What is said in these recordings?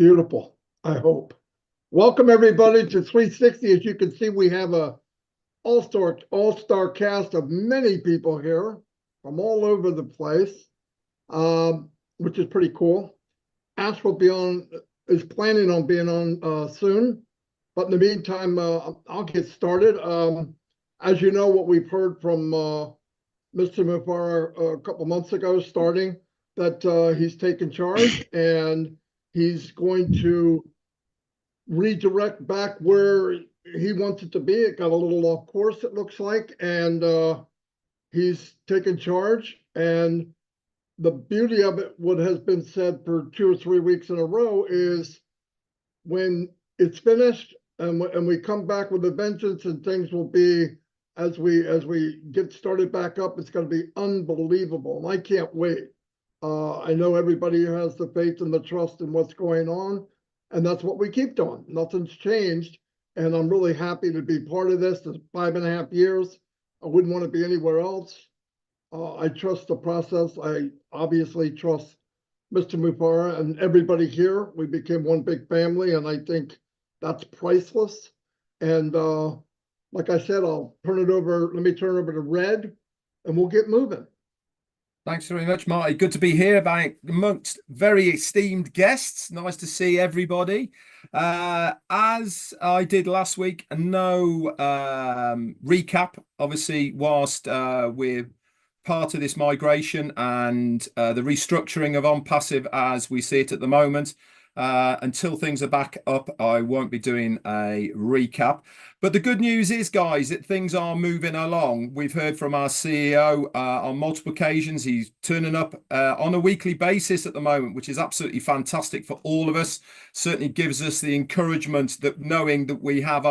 Beautiful, I hope. Welcome everybody to 360. As you can see, we have a all-star cast of many people here from all over the place, which is pretty cool. Ash will be on, is planning on being on soon. But in the meantime, I'll get started. As you know, what we've heard from Mr. Mufara a couple months ago, starting that he's taken charge and he's going to redirect back where he wants it to be. It got a little off course, it looks like, and he's taken charge. And the beauty of it, what has been said for 2 or 3 weeks in a row, is when it's finished and we come back with a vengeance, and things will be, as we get started back up, it's going to be unbelievable. And I can't wait. I know everybody has the faith and the trust in what's going on, and that's what we keep doing. Nothing's changed, and I'm really happy to be part of this. It's 5.5 years. I wouldn't want to be anywhere else. I trust the process. I obviously trust Mr. Mufara and everybody here. We became one big family, and I think that's priceless. And like I said, I'll turn it over. Let me turn it over to Red, and we'll get moving. Thanks very much, Marty. Good to be here amongst very esteemed guests. Nice to see everybody. As I did last week, no recap, obviously, whilst we're part of this migration and the restructuring of ONPASSIVE as we see it at the moment. Until things are back up, I won't be doing a recap. But the good news is, guys, that things are moving along. We've heard from our CEO on multiple occasions. He's turning up on a weekly basis at the moment, which is absolutely fantastic for all of us. Certainly gives us the encouragement that knowing that we have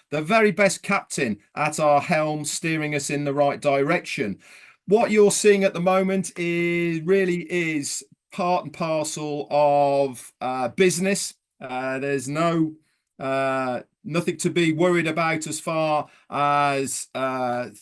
the very best captain at our helm, steering us in the right direction. What you're seeing at the moment really is part and parcel of business. There's nothing to be worried about as far as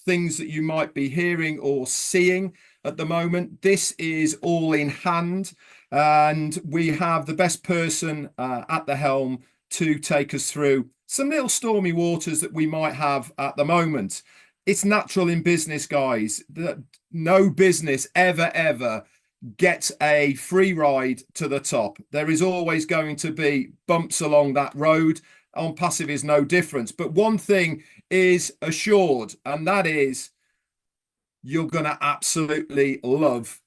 things that you might be hearing or seeing at the moment. This is all in hand, and we have the best person at the helm to take us through some little stormy waters that we might have at the moment. It's natural in business, guys, that no business ever gets a free ride to the top. There is always going to be bumps along that road. ONPASSIVE is no different. But one thing is assured, and that is you're going to absolutely love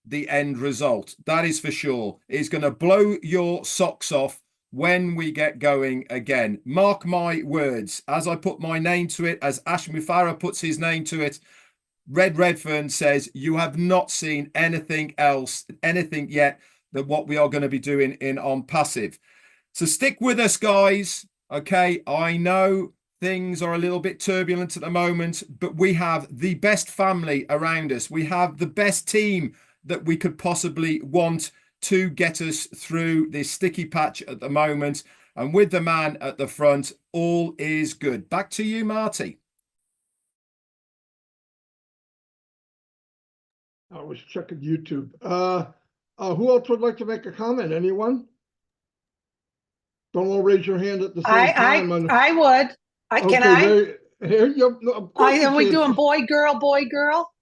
the end result. That is for sure. It's going to blow your socks off when we get going again. Mark my words. As I put my name to it, as Ash Mufara puts his name to it, Red Redfern says, you have not seen anything yet than what we are going to be doing in ONPASSIVE. So stick with us, guys. Okay, I know things are a little bit turbulent at the moment, but we have the best family around us. We have the best team that we could possibly want to get us through this sticky patch at the moment. And with the man at the front, all is good. Back to you, Marty. I was checking YouTube. Who else would like to make a comment? Anyone? Don't all raise your hand at the same time. I would. Can I? Are we doing boy, girl, boy, girl?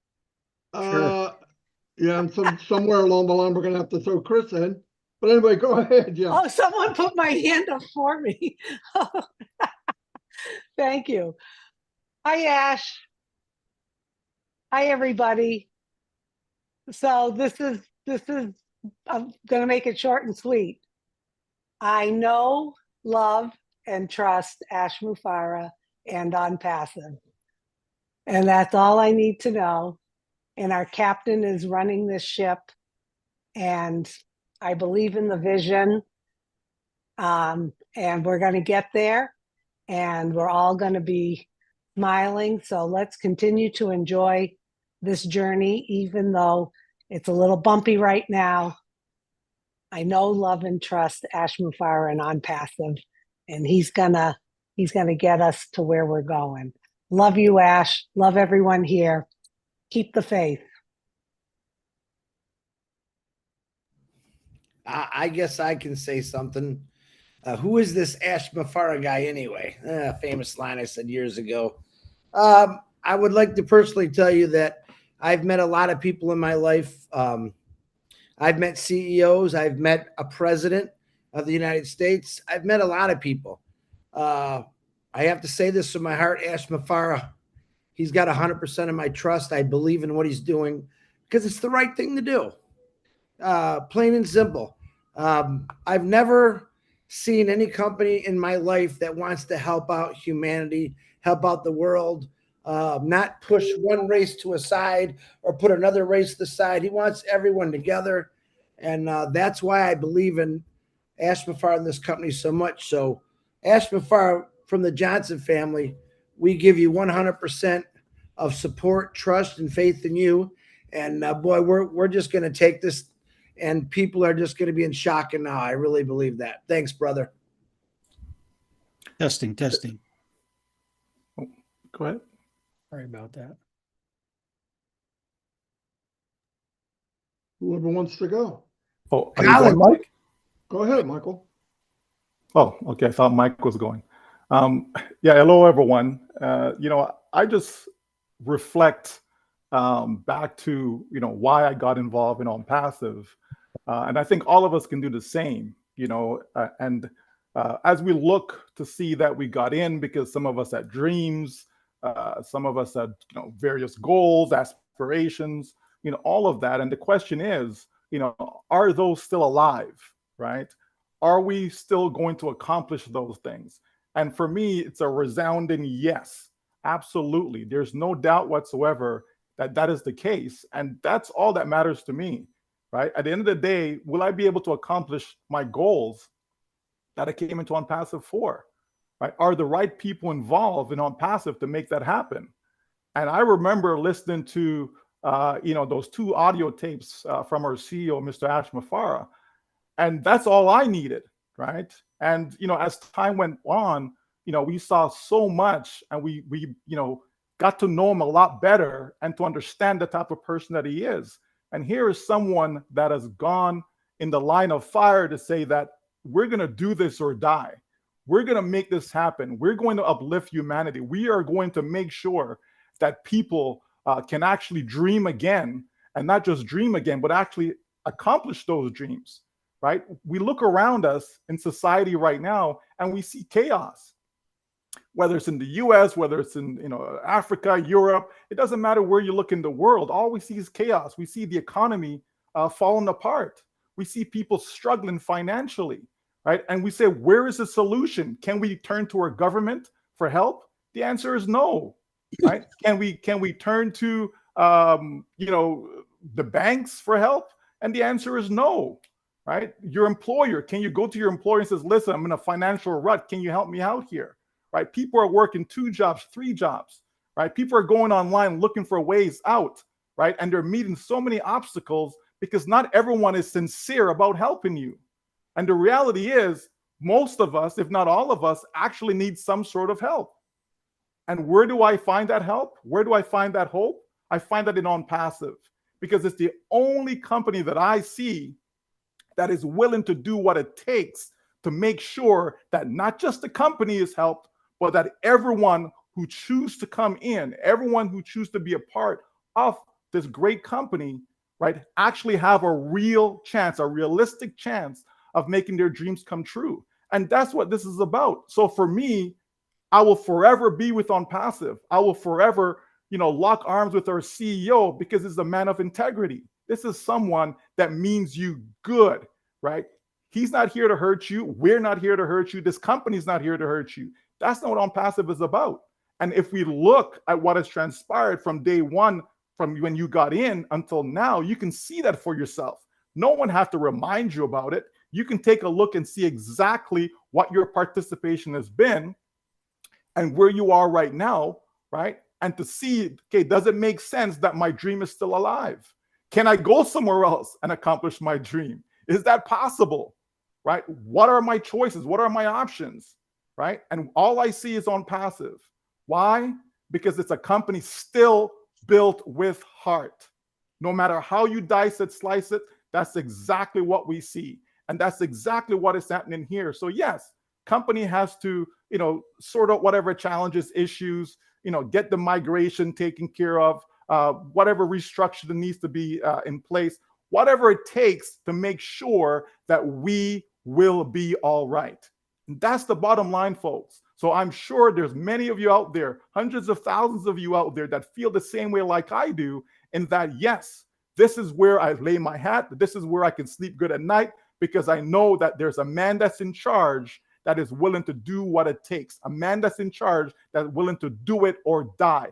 Sure. Yeah, and somewhere along the line, we're going to have to throw Chris in. But anyway, go ahead. Yeah. Oh, someone put my hand up for me. Thank you. Hi, Ash. Hi, everybody. So this is I'm going to make it short and sweet. I know, love, and trust Ash Mufara and ONPASSIVE. And that's all I need to know. And our captain is running this ship. And I believe in the vision. And we're going to get there. And we're all going to be smiling. So let's continue to enjoy this journey, even though it's a little bumpy right now. I know, love, and trust Ash Mufara and ONPASSIVE, and he's gonna get us to where we're going. Love you, Ash. Love everyone here. Keep the faith. I guess I can say something. Who is this Ash Mafara guy anyway? Famous line I said years ago. I would like to personally tell you that I've met a lot of people in my life. I've met CEOs. I've met a president of the United States. I've met a lot of people. I have to say this from my heart, Ash Mafara. He's got 100% of my trust. I believe in what he's doing because it's the right thing to do. Plain and simple. I've never seen any company in my life that wants to help out humanity, help out the world, not push one race to a side or put another race to the side. He wants everyone together. And that's why I believe in Ash Mafar and this company so much. So, Ash Mafar from the Johnson family, we give you 100% of support, trust, and faith in you. And boy, we're just going to take this, and people are just going to be in shock and awe. I really believe that. Thanks, brother. Testing. Oh, go ahead. Sorry about that. Whoever wants to go. Oh, are you going, Mike? Go ahead, Michael. Oh, okay. I thought Mike was going. Yeah, hello, everyone. I just reflect back to, why I got involved in ONPASSIVE. And I think all of us can do the same, as we look to see that we got in because some of us had dreams, some of us had, various goals, aspirations, all of that. And the question is, are those still alive, right? Are we still going to accomplish those things? And for me, it's a resounding yes, absolutely. There's no doubt whatsoever that that is the case. And that's all that matters to me, right? At the end of the day, will I be able to accomplish my goals that I came into ONPASSIVE for, right? Are the right people involved in ONPASSIVE to make that happen? And I remember listening to, those 2 audio tapes from our CEO, Mr. Ash Mafara. And that's all I needed, right? And, as time went on, we saw so much, and we got to know him a lot better and to understand the type of person that he is. And here is someone that has gone in the line of fire to say that we're going to do this or die. We're going to make this happen. We're going to uplift humanity. We are going to make sure that people can actually dream again, and not just dream again, but actually accomplish those dreams, right? We look around us in society right now and we see chaos, whether it's in the US, whether it's in Africa, Europe. It doesn't matter where you look in the world. All we see is chaos. We see the economy falling apart. We see people struggling financially, right? And we say, where is the solution? Can we turn to our government for help? The answer is no, right? Can we turn to the banks for help? And the answer is no, right? Your employer, can you go to your employer and says, listen, I'm in a financial rut. Can you help me out here? Right? People are working 2 jobs, 3 jobs, right? People are going online looking for ways out, right? And they're meeting so many obstacles because not everyone is sincere about helping you. And the reality is, most of us, if not all of us, actually need some sort of help. And where do I find that help? Where do I find that hope? I find that in ONPASSIVE, because it's the only company that I see that is willing to do what it takes to make sure that not just the company is helped, but that everyone who choose to come in, everyone who choose to be a part of this great company, right, actually have a real chance, a realistic chance of making their dreams come true. And that's what this is about. So for me, I will forever be with ONPASSIVE. I will forever, lock arms with our CEO because he's a man of integrity. This is someone that means you good, right? He's not here to hurt you. We're not here to hurt you. This company's not here to hurt you. That's not what ONPASSIVE is about. And if we look at what has transpired from day one, from when you got in until now, you can see that for yourself. No one has to remind you about it. You can take a look and see exactly what your participation has been and where you are right now, right? And to see, okay, does it make sense that my dream is still alive? Can I go somewhere else and accomplish my dream? Is that possible, right? What are my choices? What are my options, right? And all I see is ONPASSIVE. Why? Because it's a company still built with heart. No matter how you dice it, slice it, that's exactly what we see. And that's exactly what is happening here. So yes, company has to, sort out whatever challenges, issues, get the migration taken care of, whatever restructure that needs to be in place, whatever it takes to make sure that we will be all right. And that's the bottom line, folks. So I'm sure there's many of you out there, hundreds of thousands of you out there that feel the same way like I do, in that, yes, this is where I lay my hat. This is where I can sleep good at night, because I know that there's a man that's in charge that is willing to do what it takes. A man that's in charge that's willing to do it or die.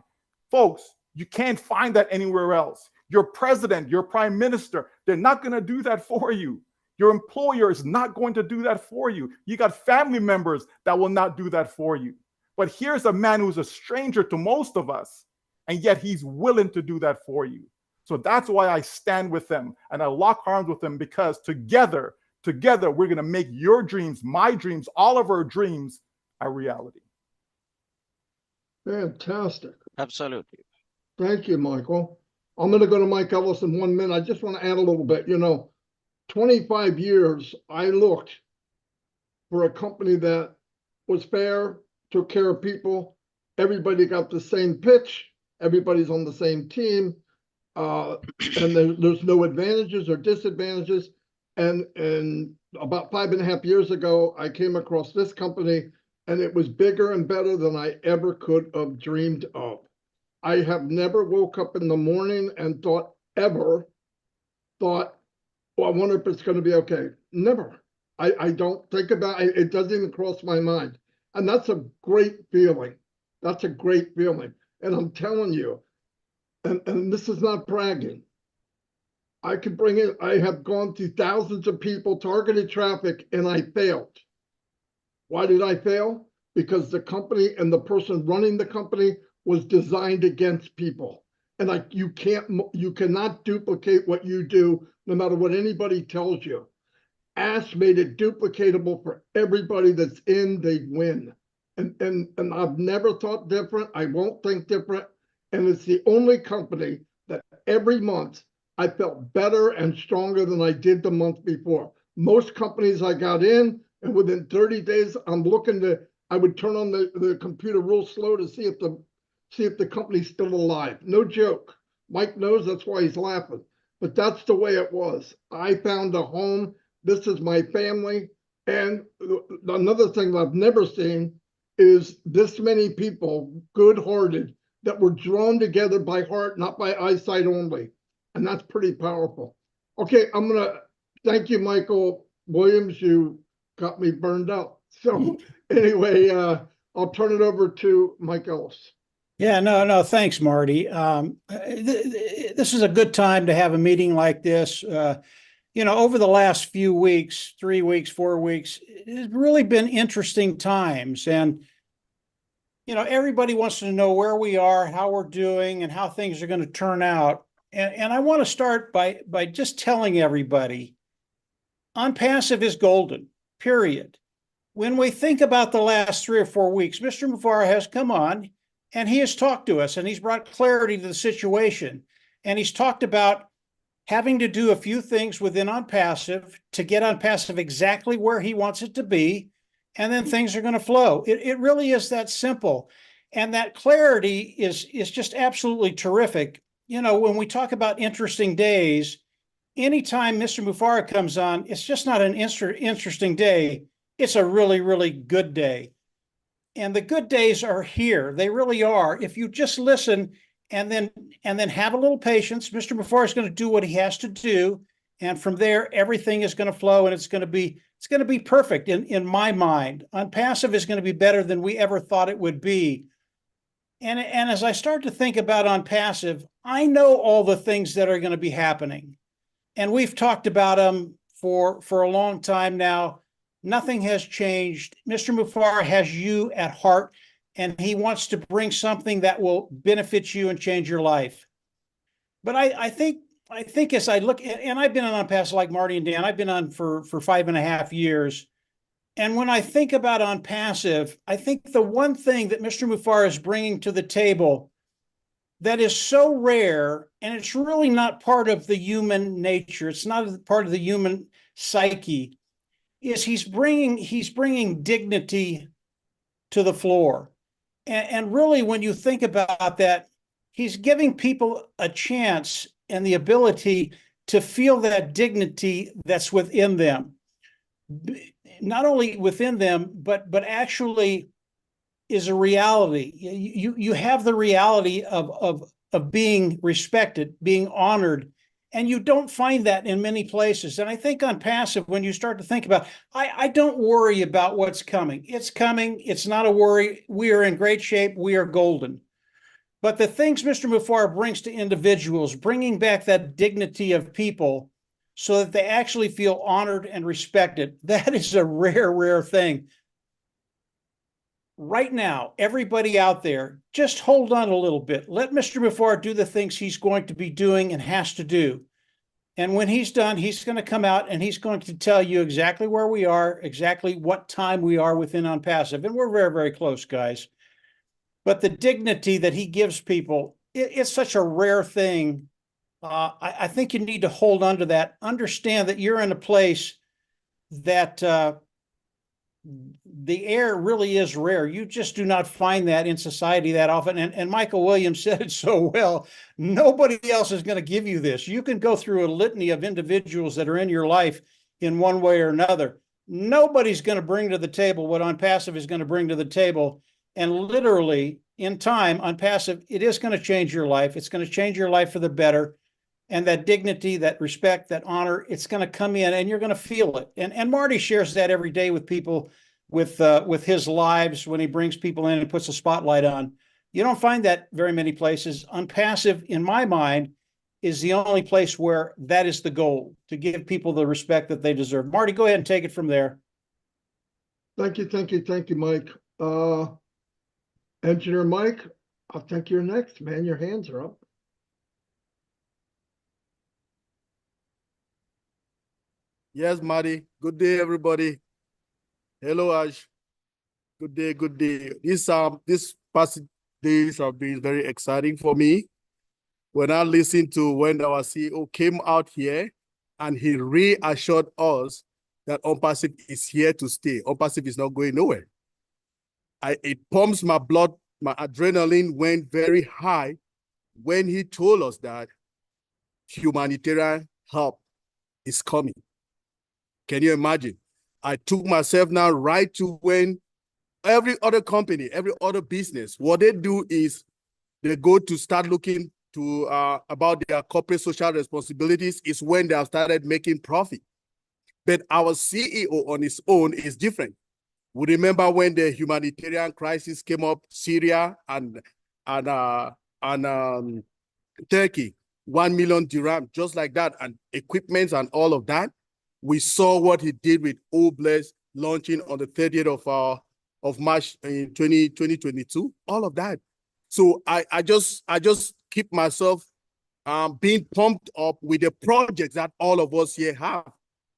Folks, you can't find that anywhere else. Your president, your prime minister, they're not going to do that for you. Your employer is not going to do that for you. You got family members that will not do that for you. But here's a man who's a stranger to most of us, and yet he's willing to do that for you. So that's why I stand with them and I lock arms with them, because together, we're going to make your dreams, my dreams, all of our dreams a reality. Fantastic. Absolutely. Thank you, Michael. I'm going to go to Mike Ellis in 1 minute. I just want to add a little bit. 25 years, I looked for a company that was fair, took care of people. Everybody got the same pitch. Everybody's on the same team. And there's no advantages or disadvantages. And about 5.5 years ago, I came across this company, and it was bigger and better than I ever could have dreamed of. I have never woke up in the morning and thought, oh, I wonder if it's going to be okay. Never. I don't think about it. It doesn't even cross my mind. And that's a great feeling. That's a great feeling. And I'm telling you, and this is not bragging, I could bring in, I have gone through thousands of people, targeted traffic, and I failed. Why did I fail? Because the company and the person running the company was designed against people. And you cannot duplicate what you do, no matter what anybody tells you. Ash made it duplicatable for everybody that's in, they win. And I've never thought different. I won't think different. And it's the only company that every month I felt better and stronger than I did the month before. Most companies I got in, and within 30 days, I would turn on the computer real slow to see if the company's still alive. No joke. Mike knows, that's why he's laughing. But that's the way it was. I found a home. This is my family. And another thing that I've never seen is this many people, good-hearted, that were drawn together by heart, not by eyesight only. And that's pretty powerful. Okay, I'm going to thank you, Michael Williams. You got me burned out. So anyway, I'll turn it over to Mike Ellis. Yeah, no, thanks, Marty. This is a good time to have a meeting like this. Over the last few weeks, 3 weeks, 4 weeks, it's really been interesting times. And, everybody wants to know where we are, how we're doing, and how things are going to turn out. And I want to start by just telling everybody, ONPASSIVE is golden, period. When we think about the last 3 or 4 weeks, Mr. Mufareh has come on and he has talked to us and he's brought clarity to the situation. And he's talked about having to do a few things within ONPASSIVE to get ONPASSIVE exactly where he wants it to be. And then things are going to flow. It really is that simple. And that clarity is just absolutely terrific. When we talk about interesting days, anytime Mr. Mufareh comes on, it's just not an interesting day. It's a really, really good day. And the good days are here. They really are. If you just listen and then have a little patience, Mr. Mufareh is going to do what he has to do. And from there, everything is going to flow, and it's going to be perfect in my mind. ONPASSIVE is going to be better than we ever thought it would be. And as I start to think about ONPASSIVE, I know all the things that are going to be happening. And we've talked about them for a long time now. Nothing has changed. Mr. Mufareh has you at heart, and he wants to bring something that will benefit you and change your life. But I think as I look, and I've been on ONPASSIVE like Marty and Dan, I've been on for 5.5 years. And when I think about ONPASSIVE, I think the one thing that Mr. Mufareh is bringing to the table that is so rare, and it's really not part of the human nature, it's not part of the human psyche, is he's bringing dignity to the floor. And really, when you think about that, he's giving people a chance and the ability to feel that dignity that's within them. Not only within them, but actually is a reality. You have the reality of being respected, being honored, and you don't find that in many places. And I think on passive, when you start to think about, I don't worry about what's coming. It's coming. It's not a worry. We are in great shape. We are golden. But the things Mr. Mufareh brings to individuals, bringing back that dignity of people so that they actually feel honored and respected, that is a rare, rare thing. Right now, everybody out there, just hold on a little bit. Let Mr. Mufareh do the things he's going to be doing and has to do. And when he's done, he's going to come out and he's going to tell you exactly where we are, exactly what time we are within ONPASSIVE. And we're very, very close, guys. But the dignity that he gives people, it's such a rare thing. I think you need to hold on to that. Understand that you're in a place that the air really is rare. You just do not find that in society that often. And Michael Williams said it so well. Nobody else is going to give you this. You can go through a litany of individuals that are in your life in one way or another. Nobody's going to bring to the table what ONPASSIVE is going to bring to the table. And literally, in time, ONPASSIVE, it is going to change your life. It's going to change your life for the better. And that dignity, that respect, that honor, it's going to come in and you're going to feel it. And Marty shares that every day with people with his lives when he brings people in and puts a spotlight on. You don't find that very many places. ONPASSIVE, in my mind, is the only place where that is the goal, to give people the respect that they deserve. Marty, go ahead and take it from there. Thank you, Mike. Engineer Mike, I think you're next, man. Your hands are up. Yes, Marty. Good day, everybody. Hello, Ash. Good day, good day. This past days have been very exciting for me. When I listened to when our CEO came out here and he reassured us that ONPASSIVE is here to stay. ONPASSIVE is not going nowhere. It pumps my blood, my adrenaline went very high when he told us that humanitarian help is coming. Can you imagine? I took myself now right to when every other company, every other business, what they do is they go to start looking to about their corporate social responsibilities is when they have started making profit. But our CEO on his own is different. We remember when the humanitarian crisis came up, Syria and Turkey, 1 million dirham, just like that, and equipment and all of that. We saw what he did with Obless launching on the 30th of March in 2022, all of that. So I just keep myself being pumped up with the projects that all of us here have.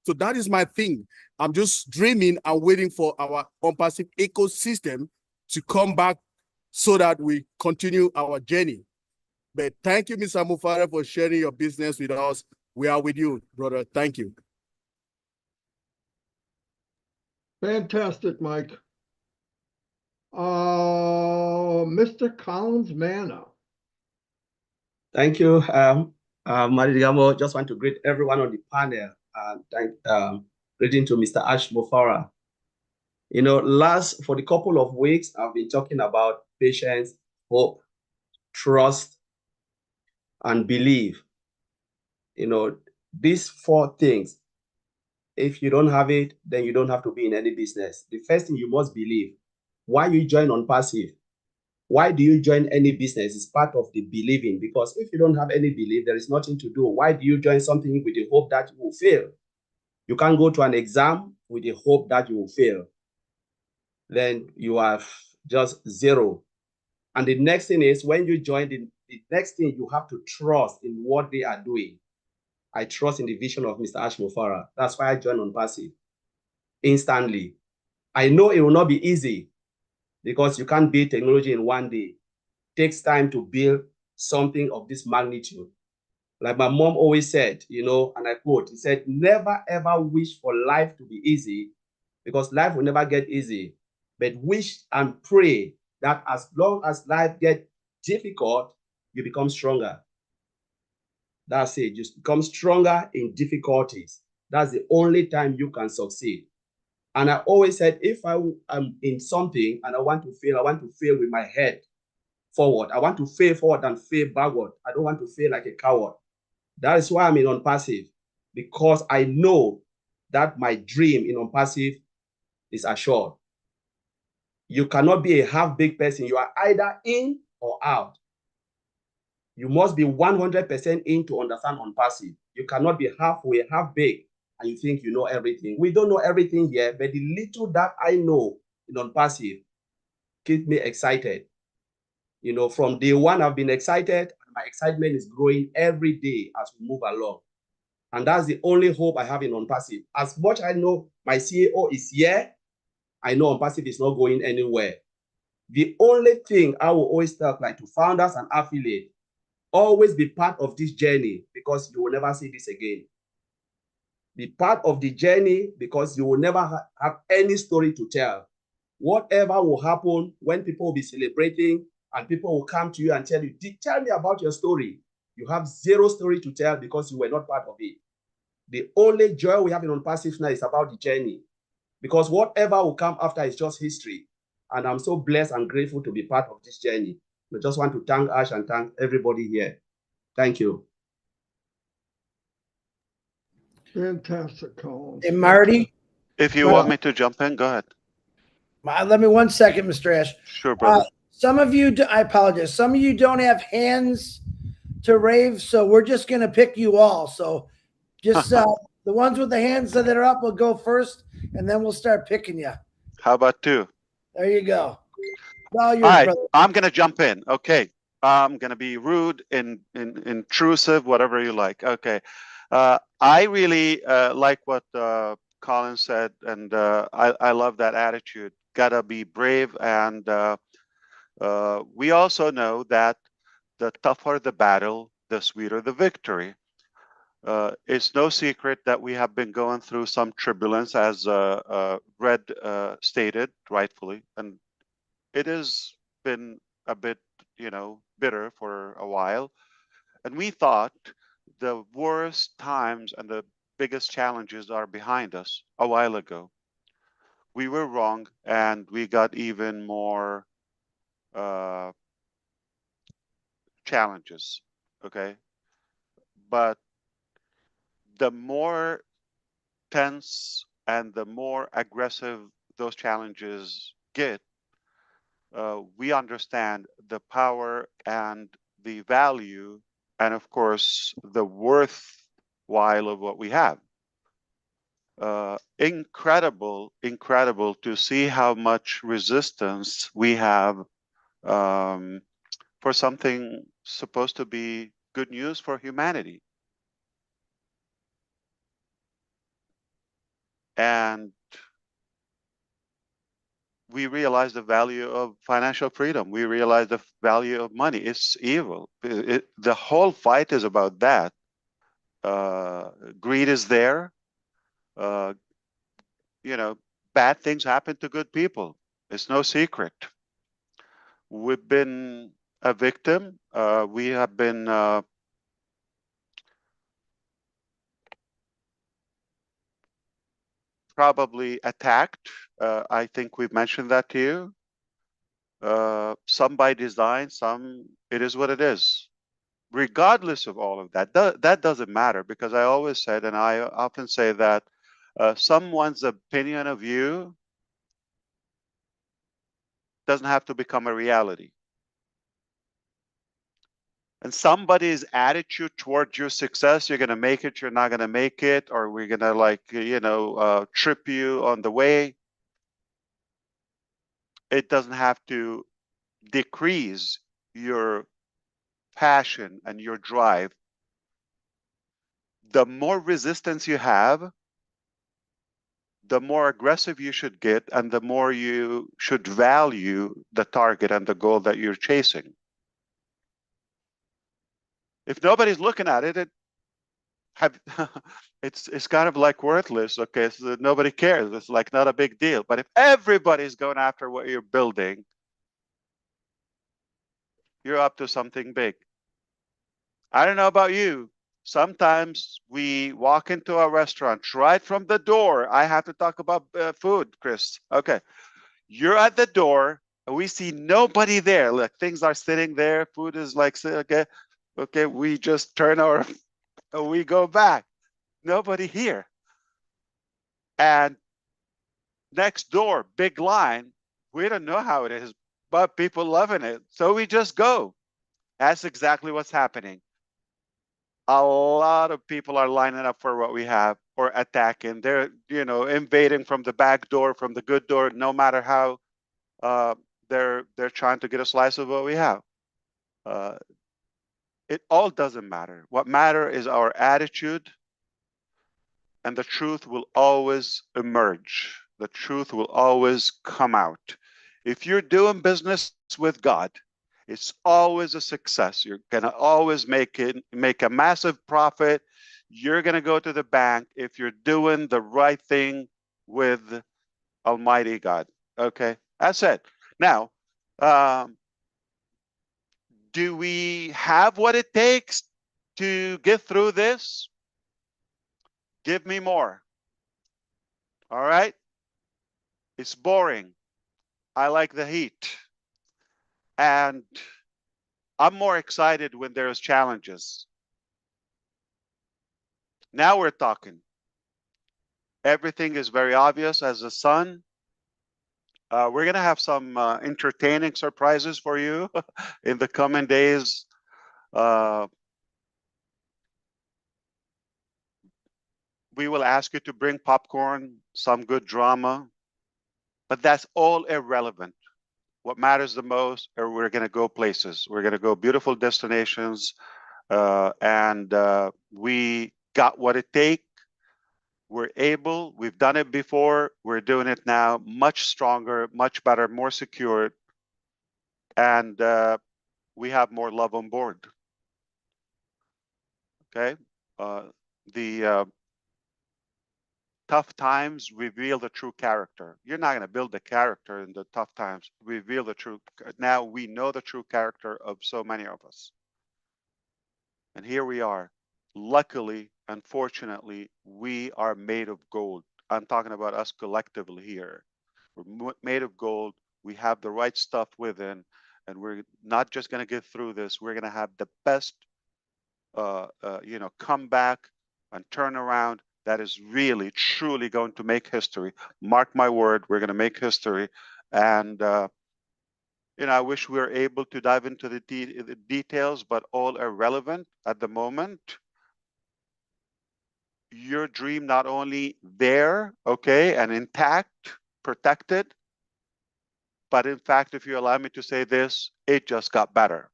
So that is my thing. I'm just dreaming and waiting for our ONPASSIVE ecosystem to come back so that we continue our journey. But thank you, Mr. Mufareh, for sharing your business with us. We are with you, brother. Thank you. Fantastic, Mike. Mr. Collins Manna. Thank you, Madigamo. Just want to greet everyone on the panel and greeting to Mr. Ash Mufareh. You know, for the couple of weeks, I've been talking about patience, hope, trust, and belief. You know, these 4 things, if you don't have it, then you don't have to be in any business. The first thing you must believe. Why you join ONPASSIVE? Why do you join any business? It's part of the believing, because if you don't have any belief, there is nothing to do. Why do you join something with the hope that you will fail? You can't go to an exam with the hope that you will fail. Then you have just 0. And the next thing is, when you join, the next thing you have to trust in what they are doing. I trust in the vision of Mr. Ash Mufareh. That's why I joined ONPASSIVE instantly. I know it will not be easy, because you can't build technology in one day. It takes time to build something of this magnitude. Like my mom always said, you know, and I quote, he said, never ever wish for life to be easy because life will never get easy. But wish and pray that as long as life gets difficult, you become stronger. That's it. Just become stronger in difficulties. That's the only time you can succeed. And I always said, if I am in something and I want to fail with my head forward. I want to fail forward and fail backward. I don't want to fail like a coward. That is why I'm in ONPASSIVE, because I know that my dream in ONPASSIVE is assured. You cannot be a half-baked person. You are either in or out. You must be 100% in to understand ONPASSIVE. You cannot be halfway, half-baked, and you think you know everything. We don't know everything here, but the little that I know in ONPASSIVE keeps me excited. You know, from day one, I've been excited, and my excitement is growing every day as we move along. And that's the only hope I have in ONPASSIVE. As much I know my CAO is here, I know ONPASSIVE is not going anywhere. The only thing I will always tell, like, to founders and affiliates, always be part of this journey, because you will never see this again. Be part of the journey, because you will never have any story to tell. Whatever will happen, when people will be celebrating and people will come to you and tell you, tell me about your story, you have zero story to tell because you were not part of it. The only joy we have in ONPASSIVE now is about the journey, because whatever will come after is just history. And I'm so blessed and grateful to be part of this journey. I just want to thank Ash and thank everybody here. Thank you. Fantastic, Colin. Hey, Marty. If you want me to jump in, go ahead. Let me 1 second, Mr. Ash. Sure, brother. Some of you, I apologize. Some of you don't have hands to raise, so we're just going to pick you all. So just the ones with the hands that are up will go first, and then we'll start picking you. How about two? There you go. All yours, right, brother. I'm going to jump in. Okay. I'm going to be rude and intrusive, whatever you like. Okay. I really like what Colin said, and I love that attitude. Gotta be brave, and we also know that the tougher the battle, the sweeter the victory. It's no secret that we have been going through some turbulence, as Red stated rightfully, and it has been a bit, bitter for a while. And we thought the worst times and the biggest challenges are behind us a while ago. We were wrong, and we got even more challenges, okay? But the more tense and the more aggressive those challenges get, we understand the power and the value and, of course, the worthwhile of what we have. Incredible to see how much resistance we have for something supposed to be good news for humanity. And we realize the value of financial freedom. We realize the value of money. It's evil. The whole fight is about that. Greed is there. Bad things happen to good people. It's no secret. We've been a victim. We have been probably attacked. I think we've mentioned that to you. Some by design, some it is what it is. Regardless of all of that, that doesn't matter, because I always said, and I often say that someone's opinion of you doesn't have to become a reality. And somebody's attitude towards your success, you're going to make it, you're not going to make it, or we're going to trip you on the way. It doesn't have to decrease your passion and your drive. The more resistance you have, the more aggressive you should get, and the more you should value the target and the goal that you're chasing. If nobody's looking at it, have it's kind of like worthless. Okay, so nobody cares. It's like not a big deal. But if everybody's going after what you're building, you're up to something big. I don't know about you. Sometimes we walk into a restaurant right from the door. I have to talk about food, Chris. Okay, you're at the door and we see nobody there. Like things are sitting there. Food is like, okay. We just turn our, we go back. Nobody here. And next door, big line. We don't know how it is, but people loving it. So we just go. That's exactly what's happening. A lot of people are lining up for what we have or attacking. They're, invading from the back door, from the good door, no matter how they're trying to get a slice of what we have. It all doesn't matter. What matters is our attitude, and the truth will always emerge. The truth will always come out. If you're doing business with God, it's always a success. You're gonna always make a massive profit. You're gonna go to the bank if you're doing the right thing with Almighty God. Okay, that's it. Now, do we have what it takes to get through this? Give me more. All right. It's boring. I like the heat. And I'm more excited when there's challenges. Now we're talking. Everything is very obvious as the sun. We're going to have some entertaining surprises for you in the coming days. We will ask you to bring popcorn, some good drama, but that's all irrelevant. What matters the most are we're going to go places. We're going to go beautiful destinations, and we got what it takes. We're able. We've done it before. We're doing it now, much stronger, much better, more secure, and we have more love on board. Okay, the tough times reveal the true character. You're not going to build the character in the tough times. Reveal the true. Now we know the true character of so many of us. And here we are. Luckily, unfortunately, we are made of gold. I'm talking about us collectively here. We're made of gold. We have the right stuff within, and we're not just going to get through this. We're going to have the best, comeback and turnaround that is really, truly going to make history. Mark my word, we're going to make history. And, I wish we were able to dive into the details, but all irrelevant at the moment. Your dream not only there, okay, and intact, protected, but in fact, if you allow me to say this, it just got better.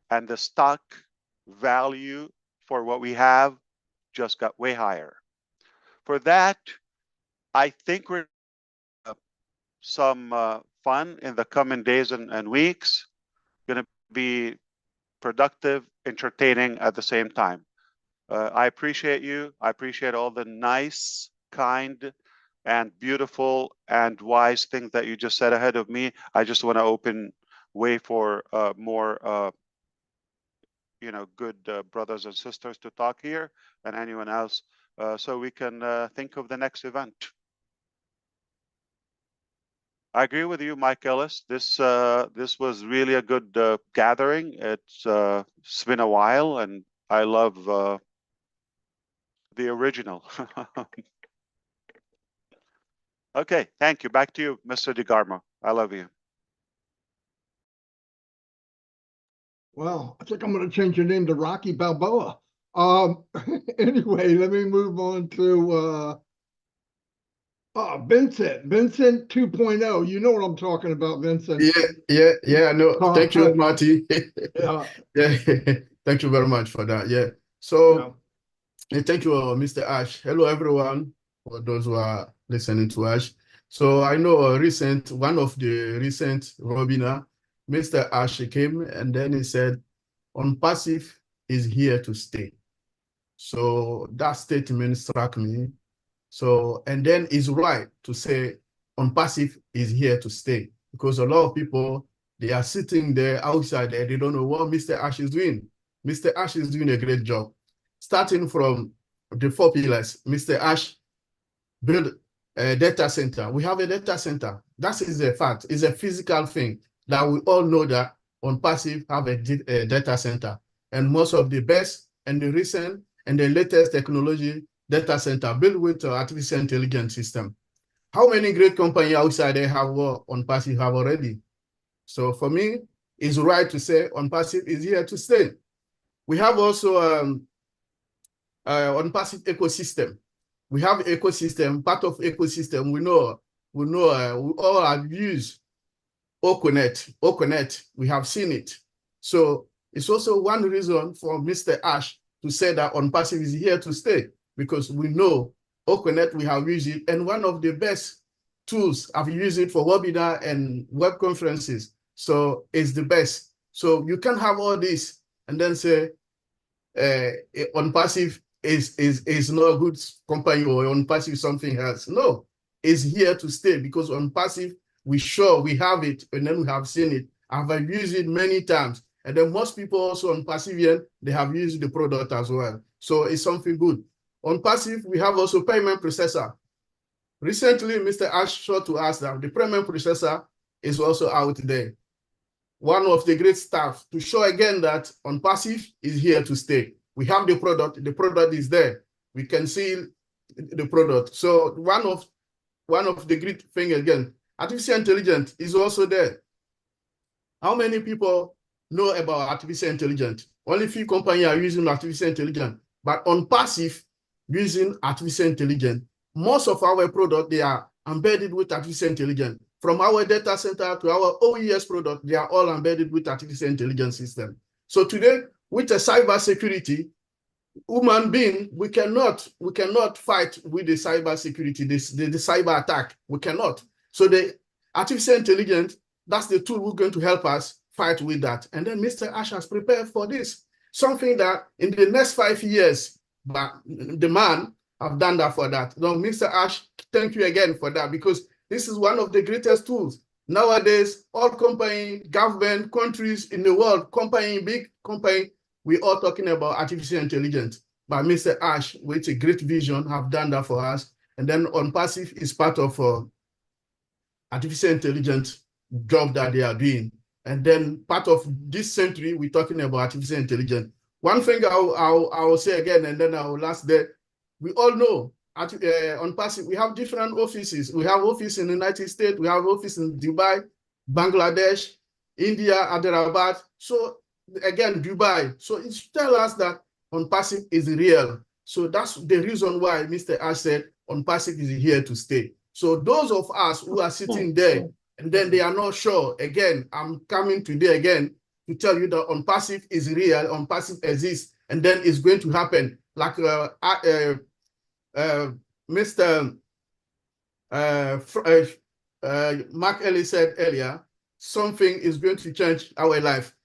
And the stock value for what we have just got way higher. For that, I think we're some fun in the coming days and weeks. Going to be productive, entertaining at the same time. I appreciate you. I appreciate all the nice, kind, and beautiful and wise things that you just said ahead of me. I just want to open way for more good brothers and sisters to talk here, and anyone else, so we can think of the next event. I agree with you, Mike Ellis. This was really a good gathering. It's been a while, and I love the original. Okay, thank you. Back to you, Mr. DeGarmo. I love you. Well, I think I'm going to change your name to Rocky Balboa. Anyway, let me move on to Vincent. Vincent 2.0. You know what I'm talking about, Vincent. Yeah. No, thank you, Marty. Yeah. Yeah, thank you very much for that. Yeah. So, thank you, Mr. Ash. Hello, everyone, for those who are listening to Ash. So I know one of the recent webinar, Mr. Ash came and then he said, ONPASSIVE is here to stay. So that statement struck me. So, and then it's right to say ONPASSIVE is here to stay, because a lot of people, they are sitting there outside there, they don't know what Mr. Ash is doing. Mr. Ash is doing a great job. Starting from the 4 pillars, Mr. Ash build a data center. We have a data center. That is a fact. It's a physical thing that we all know that ONPASSIVE have a data center. And most of the best and the recent and the latest technology data center built with artificial intelligence system. How many great companies outside there have what ONPASSIVE have already? So for me, it's right to say ONPASSIVE is here to stay. We have also ONPASSIVE ecosystem. We have ecosystem, part of ecosystem, we all have used Oconet, we have seen it. So it's also one reason for Mr. Ash to say that ONPASSIVE is here to stay, because we know Oconet, we have used it, and one of the best tools, I've used it for webinar and web conferences. So it's the best. So you can have all this and then say ONPASSIVE is not a good company, or ONPASSIVE something else. No, it's here to stay, because ONPASSIVE, we have it, and then we have seen it. I've used it many times. And then most people also ONPASSIVE, they have used the product as well. So it's something good. ONPASSIVE, we have also payment processor. Recently, Mr. Ash showed to us that the payment processor is also out there. One of the great stuff to show again that ONPASSIVE is here to stay. We have the product is there. We can see the product. So one of the great thing again, artificial intelligence is also there. How many people know about artificial intelligence? Only few companies are using artificial intelligence, but ONPASSIVE using artificial intelligence. Most of our products, they are embedded with artificial intelligence. From our data center to our OES product, they are all embedded with artificial intelligence system. So today, with the cyber security, human being, we cannot fight with the cyber security, the cyber attack. We cannot. So the artificial intelligence, that's the tool who's going to help us fight with that. And then Mr. Ash has prepared for this. Something that in the next 5 years, but the man have done that for that. Now, Mr. Ash, thank you again for that, because this is one of the greatest tools. Nowadays, all company, government, countries in the world, big company, we are talking about artificial intelligence. But Mr. Ash, with a great vision, have done that for us. And then ONPASSIVE is part of artificial intelligence job that they are doing. And then part of this century, we're talking about artificial intelligence. One thing I will say again, and then I will last there. We all know ONPASSIVE, we have different offices. We have office in the United States, we have office in Dubai, Bangladesh, India, Hyderabad. So again, Dubai. So it tells us that ONPASSIVE is real. So that's the reason why Mr. Ash said ONPASSIVE is here to stay. So those of us who are sitting there and then they are not sure, again, I'm coming today again to tell you that ONPASSIVE is real, ONPASSIVE exists, and then it's going to happen. Like Mr. Mark Ellis said earlier, something is going to change our life.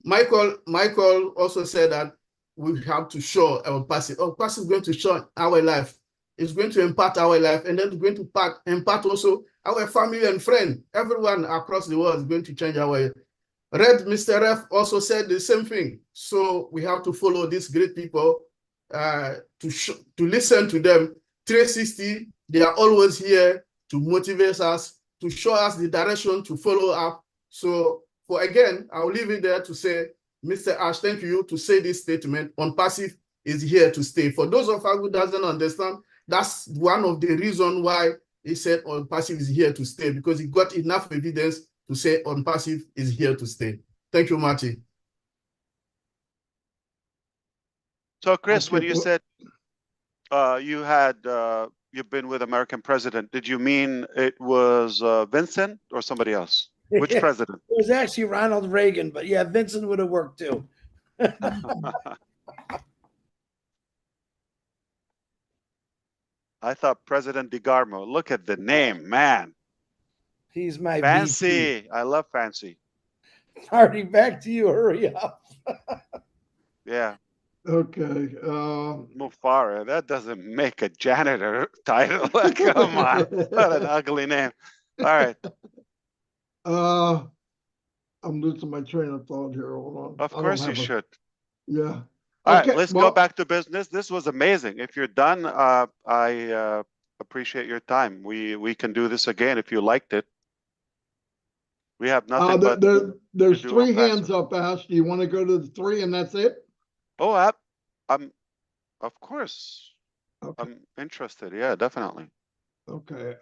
Michael also said that we have to show ONPASSIVE. ONPASSIVE is going to show our life. It's going to impact our life, and then it's going to impact also our family and friends. Everyone across the world is going to change our Mr. Ref also said the same thing. So we have to follow these great people, to listen to them. 360, they are always here to motivate us, to show us the direction to follow up. So for again, I'll leave it there to say, Mr. Ash, thank you to say this statement. ONPASSIVE is here to stay. For those of us who doesn't understand, that's one of the reasons why he said ONPASSIVE is here to stay, because he got enough evidence to say ONPASSIVE is here to stay. Thank you, Marty. So, Chris, when you said you've been with American president, did you mean it was Vincent or somebody else? Which president? It was actually Ronald Reagan, but yeah, Vincent would have worked too. I thought President DeGarmo. Look at the name, man. He's my fancy. VP. I love fancy. Marty, back to you. Hurry up. Yeah. Okay. Mufara, that doesn't make a janitor title. Come on, what an ugly name. All right. I'm losing my train of thought here. Hold on. Of I don't course you have a, should. yeah. All right, Okay, let's go back to business. This was amazing. If you're done, I appreciate your time. We can do this again if you liked it. We have nothing but there's to do 3 on hands passive. up, Ash. Do you want to go to the 3 and that's it? Oh, I'm of course. Okay. I'm interested. Yeah, definitely. Okay.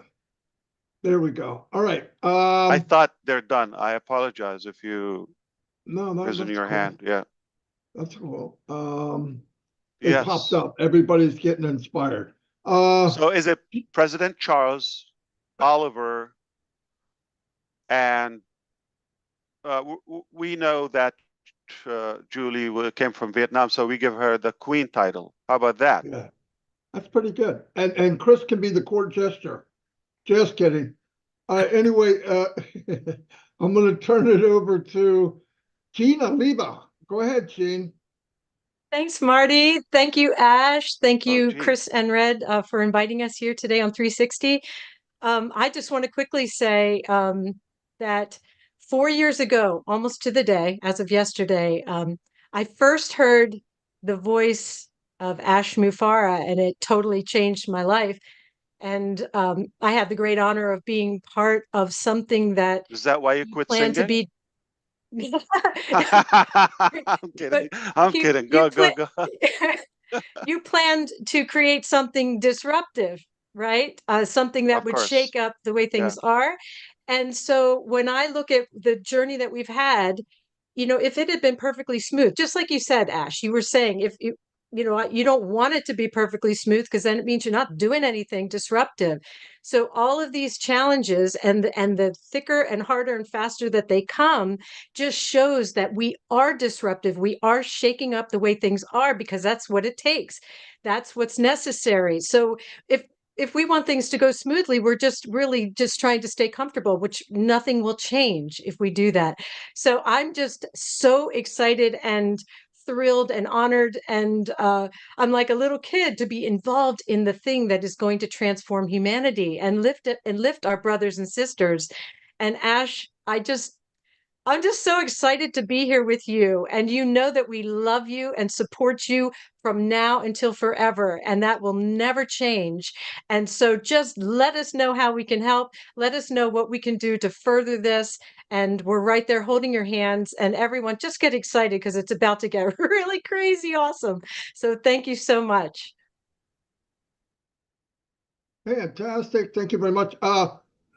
There we go. All right. I thought they're done. I apologize if you No, raised that's your cool. hand. Yeah. That's cool. They popped Yes. up. Everybody's getting inspired. So is it President Charles, Oliver, and we know that Julie came from Vietnam, so we give her the Queen title. How about that? Yeah, that's pretty good. And Chris can be the court jester. Just kidding. Anyway, I'm going to turn it over to Gina Leba. Go ahead, Gene. Thanks, Marty. Thank you, Ash. Thank you, Gene. Chris and Red, for inviting us here today on 360. I just want to quickly say that 4 years ago, almost to the day, as of yesterday, I first heard the voice of Ash Mufareh, and it totally changed my life. And I had the great honor of being part of something that Is that why you quit planned to singing? be. I'm kidding. I'm kidding. Go. You planned to create something disruptive, right? Something that Of would course. shake up the way Yeah. things are. And so when I look at the journey that we've had, if it had been perfectly smooth, just like you said, Ash, you were saying, if you don't want it to be perfectly smooth because then it means you're not doing anything disruptive. So all of these challenges and the thicker and harder and faster that they come just shows that we are disruptive. We are shaking up the way things are because that's what it takes. That's what's necessary. So if we want things to go smoothly, we're just really just trying to stay comfortable, which nothing will change if we do that. So I'm just so excited and thrilled and honored, and I'm like a little kid to be involved in the thing that is going to transform humanity and lift our brothers and sisters. And Ash, I'm just so excited to be here with you. And you know that we love you and support you from now until forever. And that will never change. And so just let us know how we can help. Let us know what we can do to further this. And we're right there holding your hands. And everyone, just get excited because it's about to get really crazy awesome. So thank you so much. Fantastic. Thank you very much.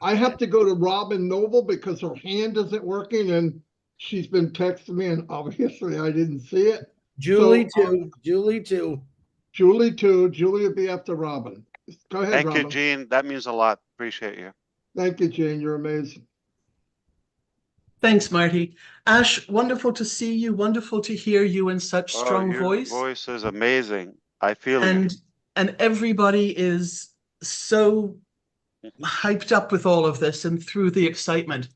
I have to go to Robin Noble because her hand isn't working and she's been texting me and obviously I didn't see it. Julie too. Julie too. Julie too. Julie will be after Robin. Go ahead, Thank Robin. you, Gene. That means a lot. Appreciate you. Thank you, Gene. You're amazing. Thanks, Marty. Ash, wonderful to see you. Wonderful to hear you in such strong your voice. Voice is amazing. I feel you. And everybody is so hyped up with all of this and through the excitement.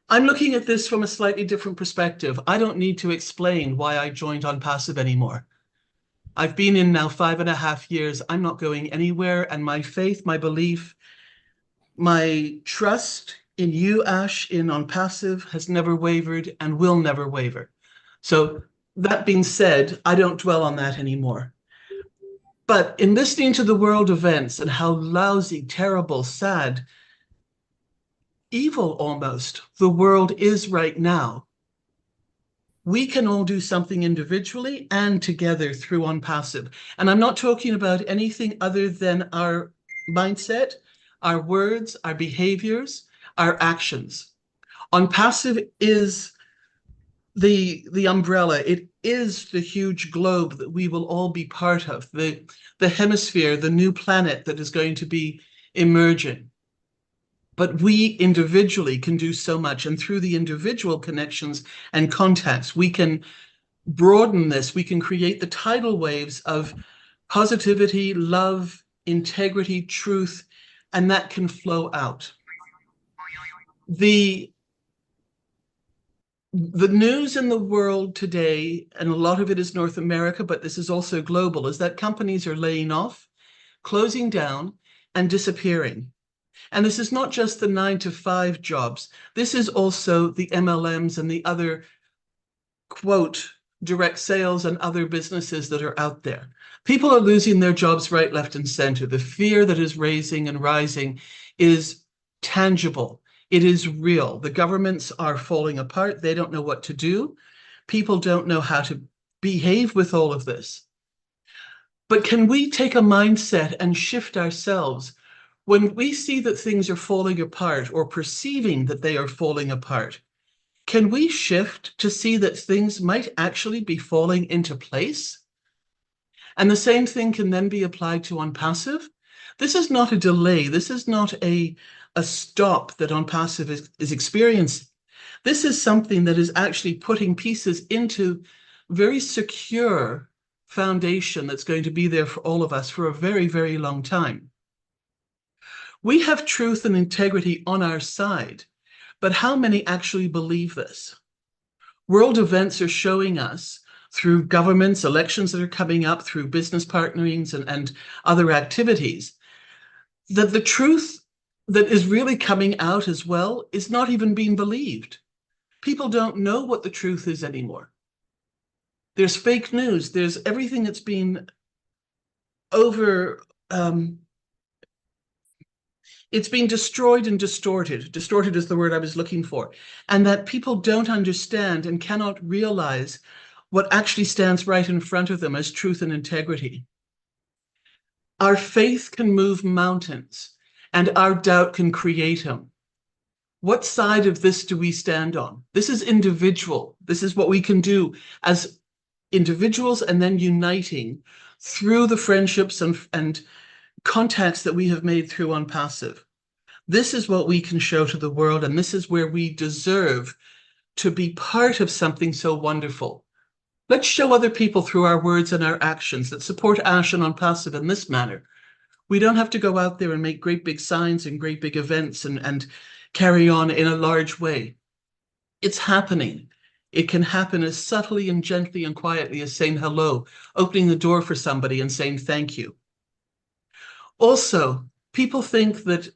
I'm looking at this from a slightly different perspective. I don't need to explain why I joined ONPASSIVE anymore. I've been in now 5.5 years. I'm not going anywhere. And my faith, my belief, my trust in you, Ash, in ONPASSIVE has never wavered and will never waver. So that being said, I don't dwell on that anymore. But in listening to the world events and how lousy, terrible, sad, evil almost the world is right now, we can all do something individually and together through ONPASSIVE. And I'm not talking about anything other than our mindset, our words, our behaviors, our actions. ONPASSIVE is the umbrella. It is the huge globe that we will all be part of, the hemisphere, the new planet that is going to be emerging. But we individually can do so much. And through the individual connections and contacts, we can broaden this. We can create the tidal waves of positivity, love, integrity, truth, and that can flow out. The the news in the world today, and a lot of it is North America, but this is also global, is that companies are laying off, closing down, and disappearing. And this is not just the 9-to-5 jobs. This is also the MLMs and the other, quote, direct sales and other businesses that are out there. People are losing their jobs right, left, and center. The fear that is raising and rising is tangible. It is real. The governments are falling apart. They don't know what to do. People don't know how to behave with all of this. But can we take a mindset and shift ourselves when we see that things are falling apart or perceiving that they are falling apart? Can we shift to see that things might actually be falling into place? And the same thing can then be applied to ONPASSIVE. This is not a delay. This is not a stop that ONPASSIVE is experiencing. This is something that is actually putting pieces into very secure foundation that's going to be there for all of us for a very, very long time. We have truth and integrity on our side, but how many actually believe this? World events are showing us through governments, elections that are coming up, through business partnerings and other activities, that the truth that is really coming out as well is not even being believed. People don't know what the truth is anymore. There's fake news. There's everything that's been it's been destroyed and distorted. Distorted is the word I was looking for. And that people don't understand and cannot realize what actually stands right in front of them as truth and integrity. Our faith can move mountains, and our doubt can create them. What side of this do we stand on? This is individual. This is what we can do as individuals, and then uniting through the friendships and contacts that we have made through ONPASSIVE. This is what we can show to the world, and this is where we deserve to be part of something so wonderful. Let's show other people through our words and our actions that support Ash and ONPASSIVE in this manner. We don't have to go out there and make great big signs and great big events and carry on in a large way. It's happening. It can happen as subtly and gently and quietly as saying hello, opening the door for somebody and saying thank you. Also, people think that,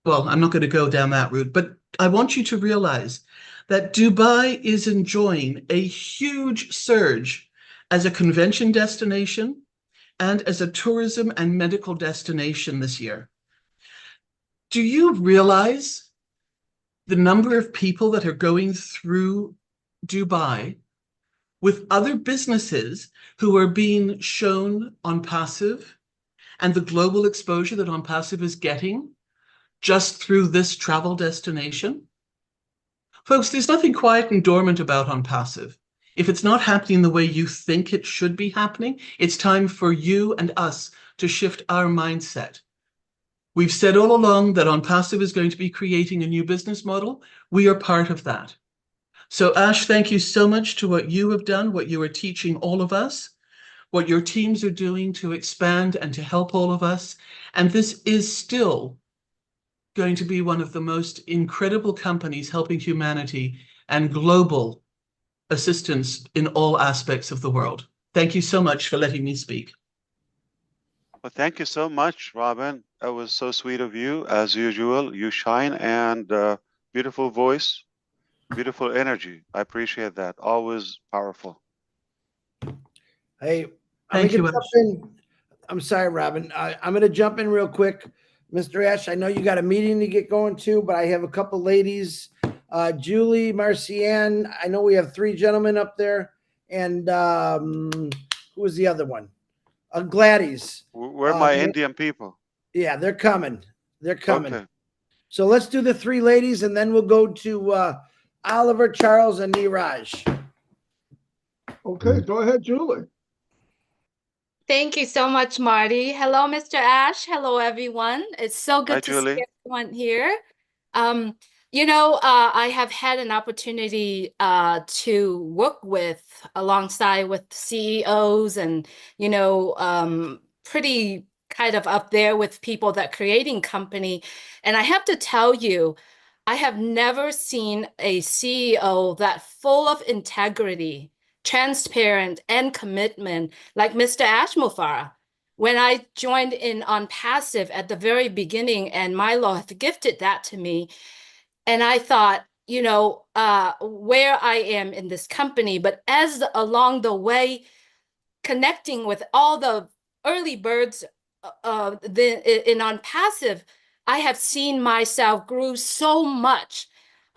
well, I'm not going to go down that route, but I want you to realize that Dubai is enjoying a huge surge as a convention destination and as a tourism and medical destination this year. Do you realize the number of people that are going through Dubai with other businesses who are being shown ONPASSIVE and the global exposure that ONPASSIVE is getting just through this travel destination? Folks, there's nothing quiet and dormant about ONPASSIVE. If it's not happening the way you think it should be happening, it's time for you and us to shift our mindset. We've said all along that ONPASSIVE is going to be creating a new business model. We are part of that. So Ash, thank you so much to what you have done, what you are teaching all of us, what your teams are doing to expand and to help all of us. And this is still going to be one of the most incredible companies helping humanity and global assistance in all aspects of the world. Thank you so much for letting me speak. Well, thank you so much, Robin. That was so sweet of you. As usual, you shine, and beautiful voice, beautiful energy. I appreciate that. Always powerful. Hey, Thank you, Ash. I'm sorry, Robin. I'm going to jump in real quick. Mr. Ash, I know you got a meeting to get going to, but I have a couple ladies, Julie, Marcianne. I know we have 3 gentlemen up there. And who was the other one? Gladys. We're my Indian people. Yeah, they're coming. They're coming. Okay. So let's do the 3 ladies, and then we'll go to Oliver, Charles, and Neeraj. Okay, go ahead, Julie. Thank you so much, Marty. Hello, Mr. Ash. Hello, everyone. It's so good to Julie. see everyone here. I have had an opportunity to work alongside with CEOs and, pretty kind of up there with people that creating company. And I have to tell you, I have never seen a CEO that full of integrity, transparent, and commitment, like Mr. Ashmufara. When I joined in ONPASSIVE at the very beginning, and Milo had gifted that to me, and I thought, you know, where I am in this company, but as along the way, connecting with all the early birds in ONPASSIVE, I have seen myself grow so much.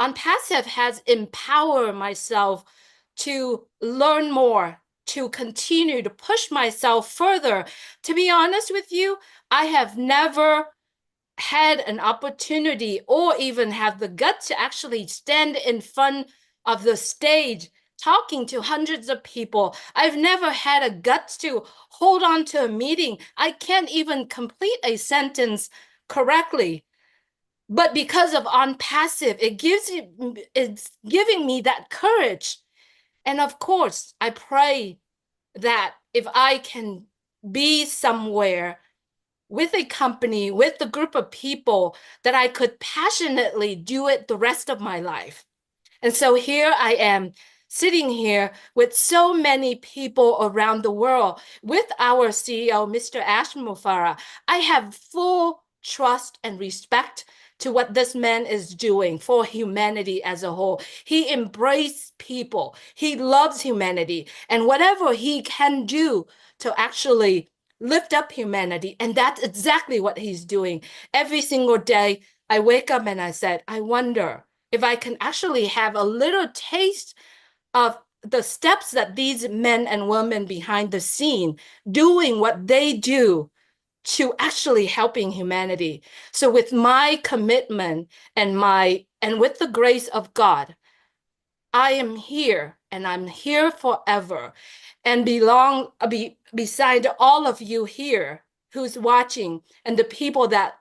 ONPASSIVE has empowered myself to learn more, to continue to push myself further. To be honest with you, I have never had an opportunity or even have the guts to actually stand in front of the stage talking to hundreds of people. I've never had a guts to hold on to a meeting. I can't even complete a sentence correctly. But because of ONPASSIVE, it's giving me that courage. And of course, I pray that if I can be somewhere with a company, with a group of people, that I could passionately do it the rest of my life. And so here I am, sitting here with so many people around the world, with our CEO, Mr. Ashmufara. I have full trust and respect to what this man is doing for humanity as a whole. He embraces people. He loves humanity. And whatever he can do to actually lift up humanity, and that's exactly what he's doing. Every single day, I wake up and I said, I wonder if I can actually have a little taste of the steps that these men and women behind the scene doing what they do to actually helping humanity. So with my commitment and with the grace of God, I am here and I'm here forever, and beside all of you here who's watching and the people that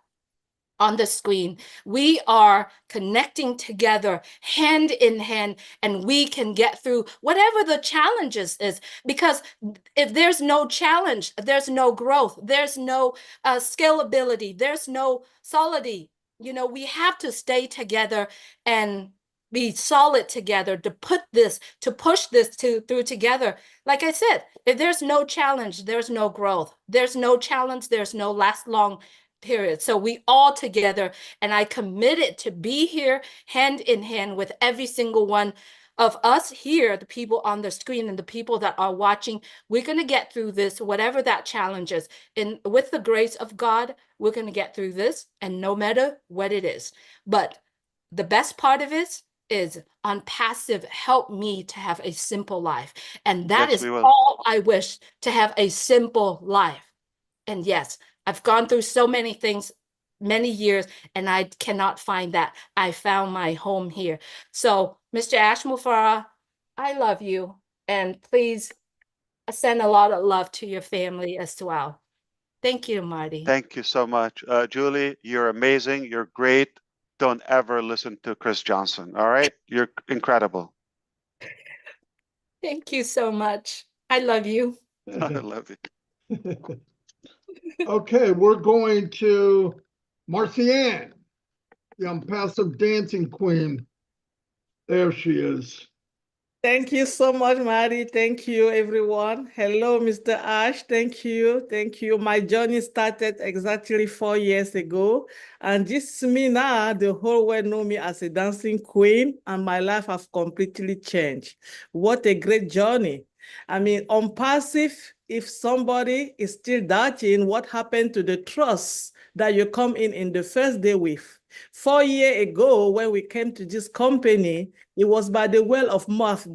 on the screen, we are connecting together hand in hand, and we can get through whatever the challenges is. Because if there's no challenge, there's no growth, there's no scalability, there's no solidity. You know, we have to stay together and be solid together to push this through together. Like I said, if there's no challenge, there's no growth. There's no challenge, there's no last long period. So we all together, and I committed to be here hand in hand with every single one of us here, the people on the screen and the people that are watching. We're going to get through this, whatever that challenge is. And with the grace of God, we're going to get through this, and no matter what it is. But the best part of it is ONPASSIVE helped me to have a simple life. And that is all I wish, to have a simple life. And yes, I've gone through so many things, many years, and I cannot find that. I found my home here. So, Mr. Ashmufara, I love you. And please send a lot of love to your family as well. Thank you, Marty. Thank you so much. Julie, you're amazing. You're great. Don't ever listen to Chris Johnson, all right? You're incredible. Thank you so much. I love you. I love you. Okay, we're going to Marcianne, the ONPASSIVE dancing queen. There she is. Thank you so much, Mary. Thank you, everyone. Hello, Mr. Ash. Thank you. Thank you. My journey started exactly 4 years ago. And this is me now. The whole world know me as a dancing queen, and my life has completely changed. What a great journey. I mean, ONPASSIVE, if somebody is still doubting what happened to the trust that you come in the first day with. 4 years ago, when we came to this company, it was by the word of mouth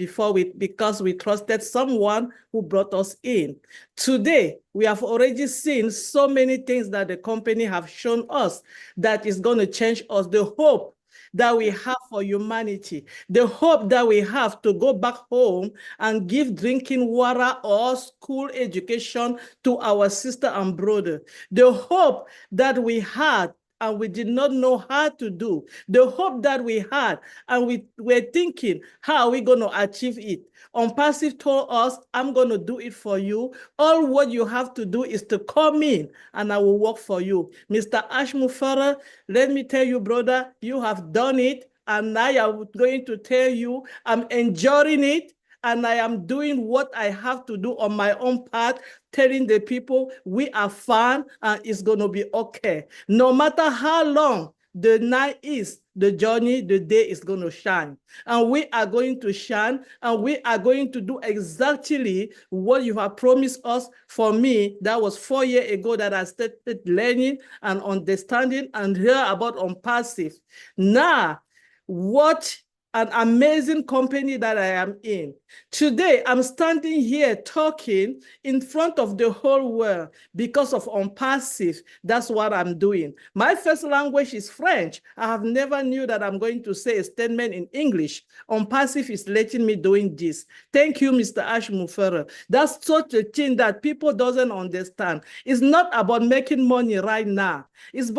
because we trusted someone who brought us in. Today, we have already seen so many things that the company have shown us that is going to change us. The hope that we have for humanity, the hope that we have to go back home and give drinking water or school education to our sister and brother, the hope that we had and we did not know how to do, the hope that we had and we were thinking, how are we going to achieve it? ONPASSIVE told us, I'm going to do it for you. All what you have to do is to come in and I will work for you. Mr. Ashmufara, let me tell you, brother, you have done it And I am going to tell you, I'm enjoying it. And I am doing what I have to do on my own part, telling the people we are fine and it's going to be okay. No matter how long the night is, the journey, the day is going to shine. And we are going to shine, and we are going to do exactly what you have promised us. For me, that was 4 years ago that I started learning and understanding and hear about ONPASSIVE. Now, what an amazing company that I am in. Today, I'm standing here talking in front of the whole world because of ONPASSIVE. That's what I'm doing. My first language is French. I have never knew that I'm going to say a statement in English. ONPASSIVE is letting me doing this. Thank you, Mr. Ash Mufera. That's such a thing that people doesn't understand. It's not about making money right now. It's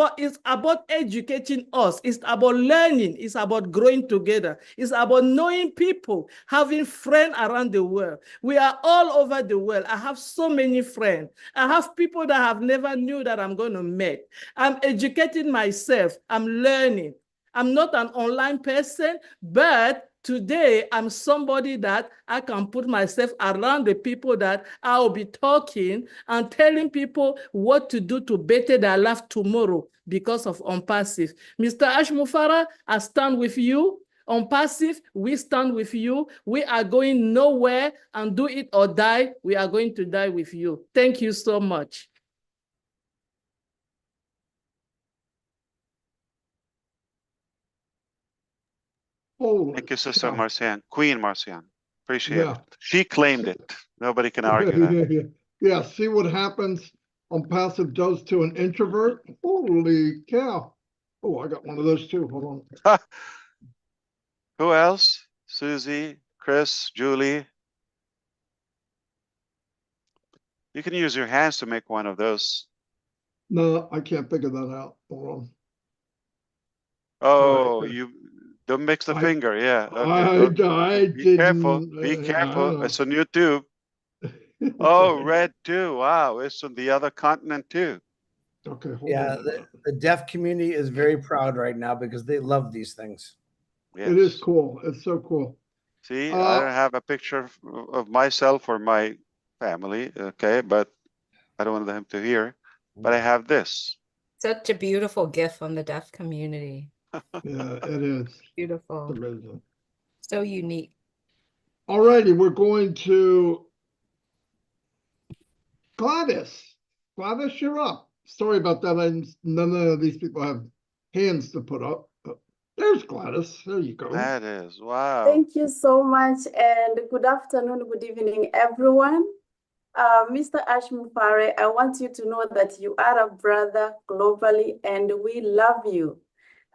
about educating us. It's about learning. It's about growing together. It's about knowing people, having friends around the world. We are all over the world. I have so many friends. I have people that I have never knew that I'm going to meet. I'm educating myself. I'm learning. I'm not an online person, but today I'm somebody that I can put myself around the people that I'll be talking and telling people what to do to better their life tomorrow because of ONPASSIVE. Mr. Ash Mufara, I stand with you. ONPASSIVE, we stand with you. We are going nowhere, and do it or die. We are going to die with you. Thank you so much. Holy Thank you, Sister cow. Marcian, Queen Marcian. Appreciate Yeah. it. She claimed it. Nobody can argue that. Yeah, see what happens ONPASSIVE does to an introvert? Holy cow. Oh, I got one of those too. Hold on. Who else? Susie, Chris, Julie. You can use your hands to make one of those. No, I can't figure that out. Hold on. Oh, Right. you don't mix the finger. Yeah. Okay. I Be careful. didn't. Be I careful. know. It's on YouTube. Oh, red too. Wow. It's on the other continent too. Okay. Hold Yeah, on. the deaf community is very proud right now because they love these things. Yes. It is cool. It's so cool. See, I don't have a picture of myself or my family. Okay. But I don't want them to hear. But I have this. Such a beautiful gift from the deaf community. Yeah, it is. Beautiful. It's amazing. So unique. All righty, we're going to Gladys. Gladys, you're up. Sorry about that. None of these people have hands to put up. There's Gladys. There you go. That is. Wow. Thank you so much, and good afternoon, good evening, everyone. Mr. Ash Mufare, I want you to know that you are a brother globally, and we love you.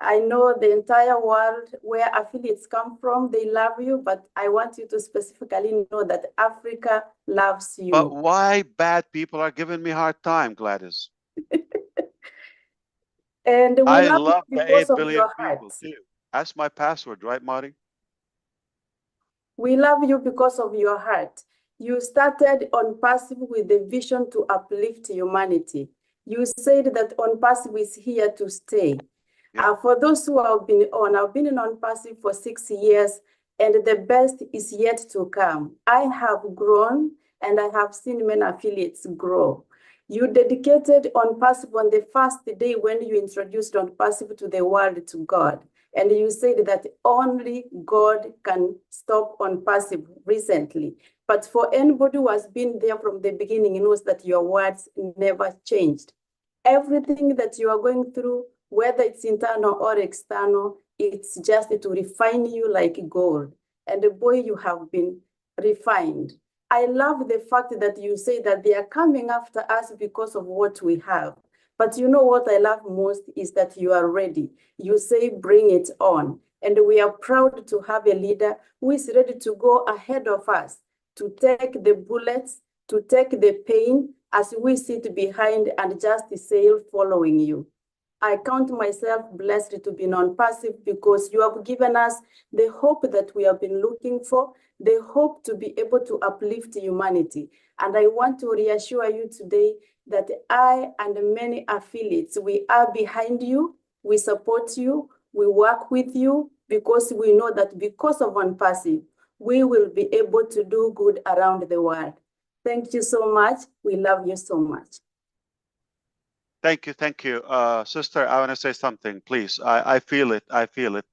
I know the entire world where affiliates come from, they love you, but I want you to specifically know that Africa loves you. But why bad people are giving me a hard time, Gladys? And we I love love you the because 8 of billion your people heart. too. That's my password, right, Marty? We love you because of your heart. You started ONPASSIVE with the vision to uplift humanity. You said that ONPASSIVE is here to stay. Yeah. For those who have been on, I've been on ONPASSIVE for 6 years, and the best is yet to come. I have grown, and I have seen many affiliates grow. You dedicated ONPASSIVE on the first day when you introduced ONPASSIVE to the world, to God. And you said that only God can stop ONPASSIVE recently. But for anybody who has been there from the beginning knows that your words never changed. Everything that you are going through, whether it's internal or external, it's just to refine you like gold. And boy, you have been refined. I love the fact that you say that they are coming after us because of what we have. But you know what I love most is that you are ready. You say, bring it on. And we are proud to have a leader who is ready to go ahead of us, to take the bullets, to take the pain as we sit behind and just sail following you. I count myself blessed to be ONPASSIVE because you have given us the hope that we have been looking for, the hope to be able to uplift humanity. And I want to reassure you today that I and many affiliates, we are behind you, we support you, we work with you, because we know that because of ONPASSIVE, we will be able to do good around the world. Thank you so much. We love you so much. Thank you, thank you. Sister, I want to say something, please. I feel it,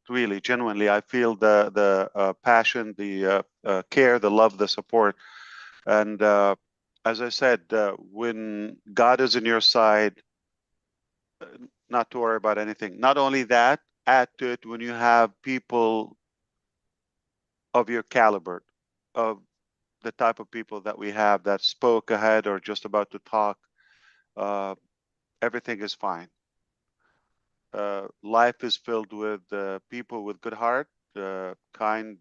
really, genuinely. I feel the passion, the care, the love, the support. And as I said, when God is in your side, not to worry about anything. Not only that, add to it when you have people of your caliber, of the type of people that we have that spoke ahead or just about to talk, everything is fine. Life is filled with people with good heart, kind,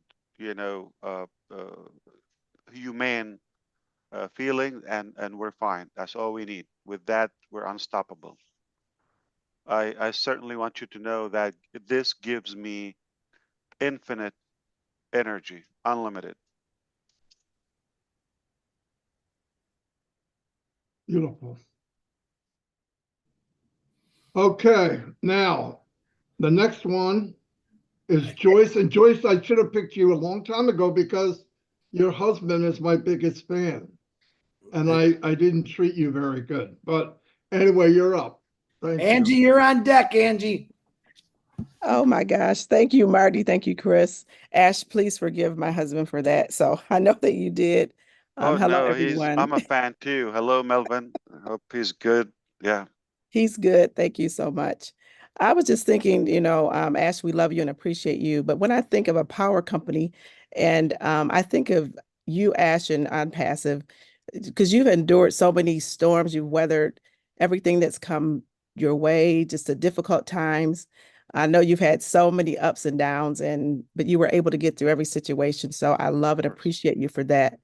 humane feeling, and we're fine. That's all we need. With that, we're unstoppable. I certainly want you to know that this gives me infinite energy, unlimited. Beautiful. Okay, now the next one is Joyce. And Joyce, I should have picked you a long time ago because your husband is my biggest fan. And I didn't treat you very good. But anyway, you're up. Thank Angie, you. you're on deck, Angie. Oh my gosh. Thank you, Marty. Thank you, Chris. Ash, please forgive my husband for that. So I know that you did. Oh Hello, no, everyone. I'm a fan too. Hello, Melvin. I hope he's good. Yeah. He's good. Thank you so much. I was just thinking, Ash, we love you and appreciate you. But when I think of a power company, and I think of you, Ash, and ONPASSIVE, because you've endured so many storms, you've weathered everything that's come your way, just the difficult times. I know you've had so many ups and downs, but you were able to get through every situation. So I love and appreciate you for that.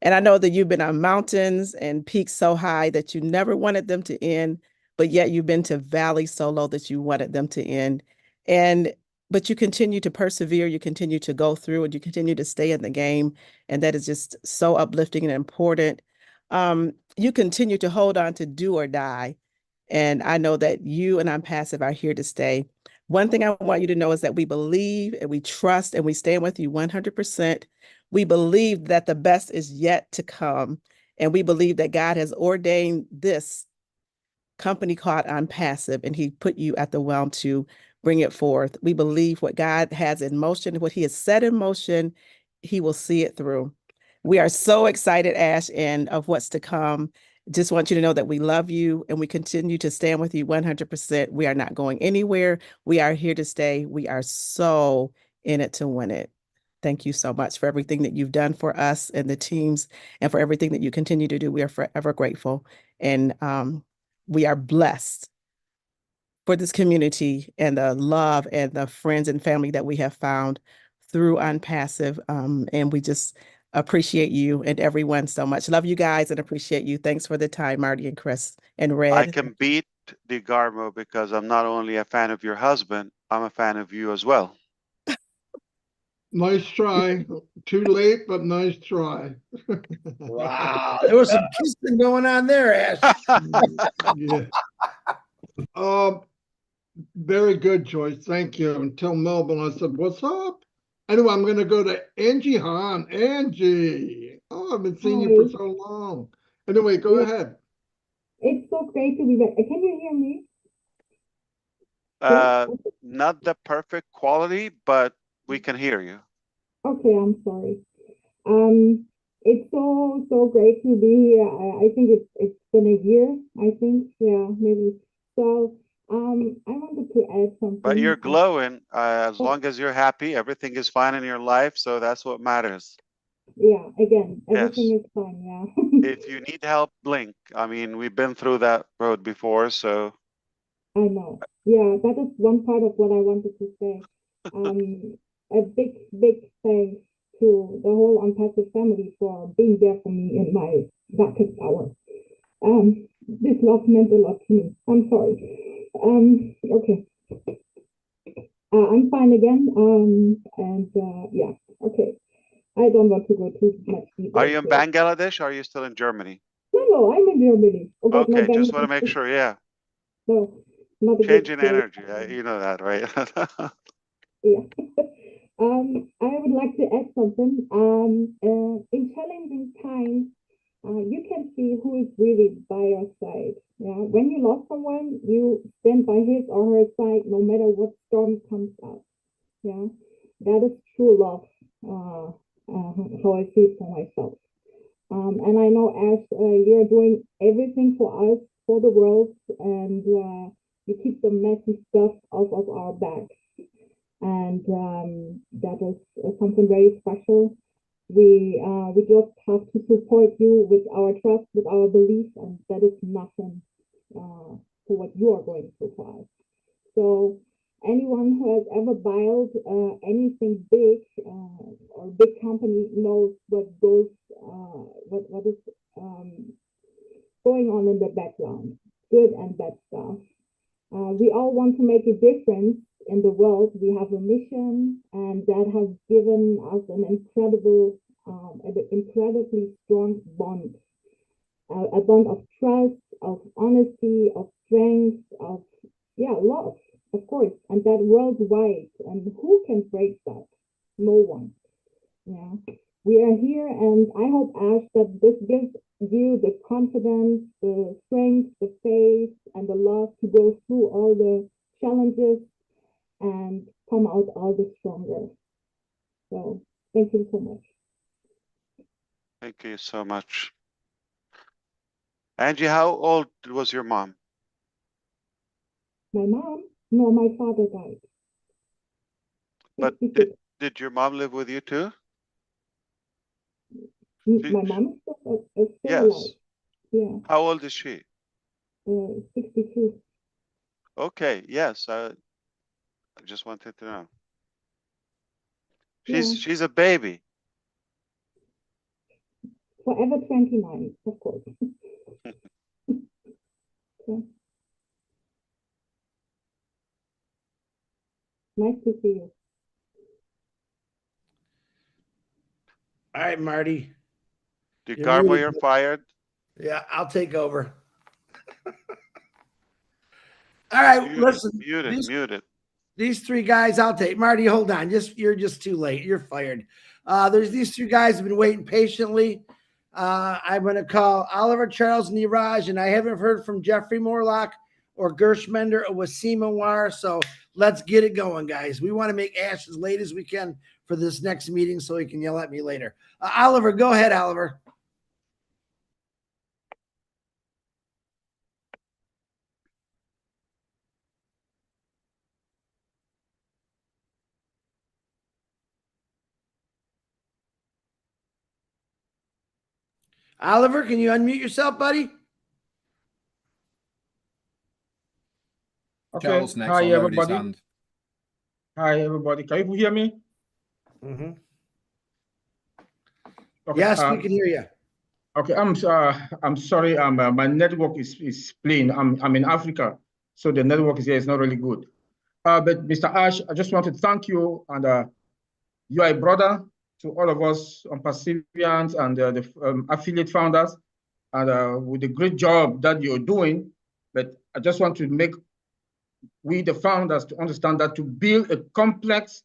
And I know that you've been on mountains and peaks so high that you never wanted them to end, but yet you've been to valleys so low that you wanted them to end. But you continue to persevere, you continue to go through, and you continue to stay in the game. And that is just so uplifting and important. You continue to hold on to do or die. And I know that you and ONPASSIVE are here to stay. One thing I want you to know is that we believe and we trust and we stand with you 100%. We believe that the best is yet to come. And we believe that God has ordained this company called ONPASSIVE, and he put you at the helm to bring it forth. We believe what God has in motion, what he has set in motion, he will see it through. We are so excited, Ash, and of what's to come. Just want you to know that we love you and we continue to stand with you 100%. We are not going anywhere. We are here to stay. We are so in it to win it. Thank you so much for everything that you've done for us and the teams and for everything that you continue to do. We are forever grateful. And we are blessed for this community and the love and the friends and family that we have found through ONPASSIVE. And we just appreciate you and everyone so much. Love you guys and appreciate you. Thanks for the time, Marty and Chris and Red. I can beat DeGarmo because I'm not only a fan of your husband, I'm a fan of you as well. Nice try. Too late, but nice try. Wow, there was some kissing going on there, Ash. Yeah. Very good, Joyce. Thank you. Until Melbourne, I said, "What's up?" Anyway, I'm going to go to Angie Hahn. Angie. Oh, I've been seeing you for so long. Anyway, go ahead. It's so great to be back. Can you hear me? Not the perfect quality, but we can hear you. Okay, I'm sorry. It's so great to be here. I think it's been a year. I think, yeah, maybe. So, I wanted to add something. But you're glowing. As long as you're happy, everything is fine in your life. So that's what matters. Yeah, again, everything is fine. Yeah. If you need help, blink. I mean, we've been through that road before, so. I know. Yeah, that is one part of what I wanted to say. A big thanks to the whole ONPASSIVE family for being there for me in my darkest hour. This love meant a lot to me. I'm sorry. Okay. I'm fine again. Yeah, okay. I don't want to go too much deeper. Are you in Bangladesh or are you still in Germany? No, I'm in Germany. Okay, just want to make sure, yeah. No, not a Changing good energy, you know that, right? Yeah. I would like to add something. In challenging times, you can see who is really by your side. Yeah. When you love someone, you stand by his or her side no matter what storm comes up. Yeah. That is true love. How I see it for myself. And I know, Ash, you're doing everything for us, for the world, and you keep the messy stuff off of our backs. And that is something very special. We just have to support you with our trust, with our belief, and that is nothing for what you are going through for us. So anyone who has ever built anything big or big company knows what goes what is going on in the background, good and bad stuff. We all want to make a difference in the world. We have a mission, and that has given us an incredibly strong bond, a bond of trust, of honesty, of strength, of love, of course, and that worldwide. And who can break that? No one. Yeah, we are here, and I hope, Ash, that this gives you the confidence, the strength, the faith, and the love to go through all the challenges and come out all the stronger. So thank you so much. Thank you so much. Angie, how old was your mom? My mom? No, my father died. But did your mom live with you too? My mom is still Yes. alive. Yeah. How old is she? 62. Okay, yes. I just wanted to know. She's a baby. Forever 29, of course. Okay. Nice to see you. All right, Marty. DeCarmo, you're fired. Yeah, I'll take over. All right, listen. Muted. These three guys, I'll take. Marty, hold on. You're just too late. You're fired. There's these three guys have been waiting patiently. I'm going to call Oliver, Charles, Niraj, and I haven't heard from Jeffrey Morlock or Gershmender or Wasim Anwar. So let's get it going, guys. We want to make Ash as late as we can for this next meeting so he can yell at me later. Oliver, go ahead, Oliver. Oliver, can you unmute yourself, buddy? Okay. Charles next. Hi, I'll load his everybody. hand. Hi, everybody. Can you hear me? Mm-hmm. Okay. Yes, we can hear you. Okay. I'm sorry. My network is playing. I'm in Africa, so the network is here. It's not really good. But Mr. Ash, I just want to thank you, and you are a brother to all of us ONPASSIVians and the affiliate founders, and with the great job that you're doing. But I just want to make we, the founders, to understand that to build a complex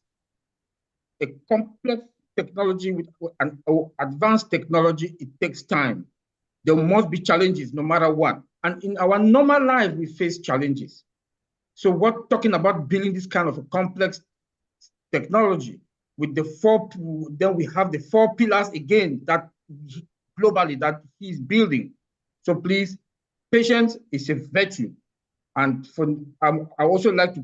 technology with an advanced technology, it takes time. There must be challenges no matter what. And in our normal life, we face challenges. So we're talking about building this kind of a complex technology with the then we have the 4 pillars again that globally that he's building. So please, patience is a virtue. And I also like to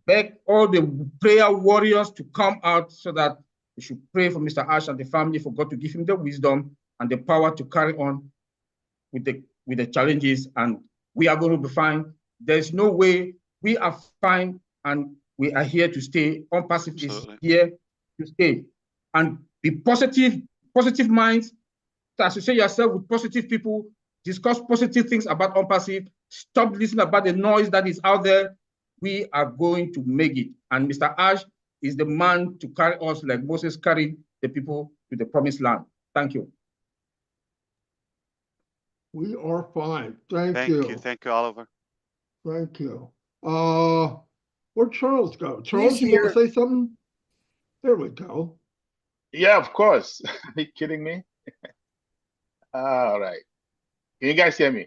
beg all the prayer warriors to come out so that we should pray for Mr. Ash and the family, for God to give him the wisdom and the power to carry on with the challenges. And we are going to be fine. There's no way we are fine, and we are here to stay. ONPASSIVE is here to stay. And be positive minds, to associate yourself with positive people, discuss positive things about ONPASSIVE, stop listening about the noise that is out there. We are going to make it. And Mr. Ash is the man to carry us like Moses carried the people to the promised land. Thank you. We are fine. Thank you. Thank you, Oliver. Thank you. Where'd Charles go? Charles, you want to say something? There we go. Yeah, of course. Are you kidding me? All right. Can you guys hear me?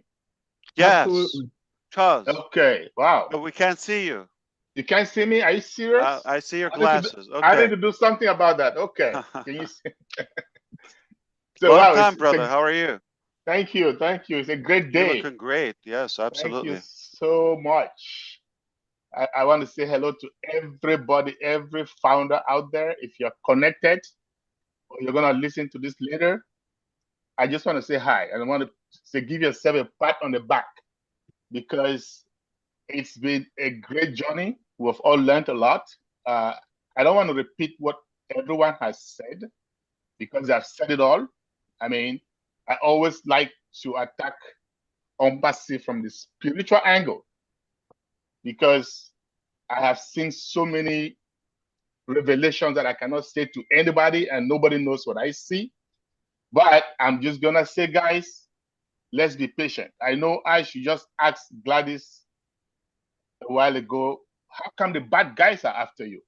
Yes. Absolutely. Charles. Okay. Wow. But we can't see you. You can't see me? Are you serious? I see your I glasses. I need Okay. to do something about that. Okay. Can you see? Long wow, time, brother. How are you? Thank you. Thank you. It's a great day. You're looking great. Yes, absolutely. Thank you so much. I want to say hello to everybody, every founder out there. If you're connected or you're going to listen to this later, I just want to say hi. And I want to say give yourself a pat on the back because it's been a great journey. We've all learned a lot. I don't want to repeat what everyone has said because I've said it all. I mean, I always like to attack ONPASSIVE from the spiritual angle because I have seen so many revelations that I cannot say to anybody and nobody knows what I see. But I'm just going to say, guys, let's be patient. I know I should just ask Gladys a while ago, how come the bad guys are after you?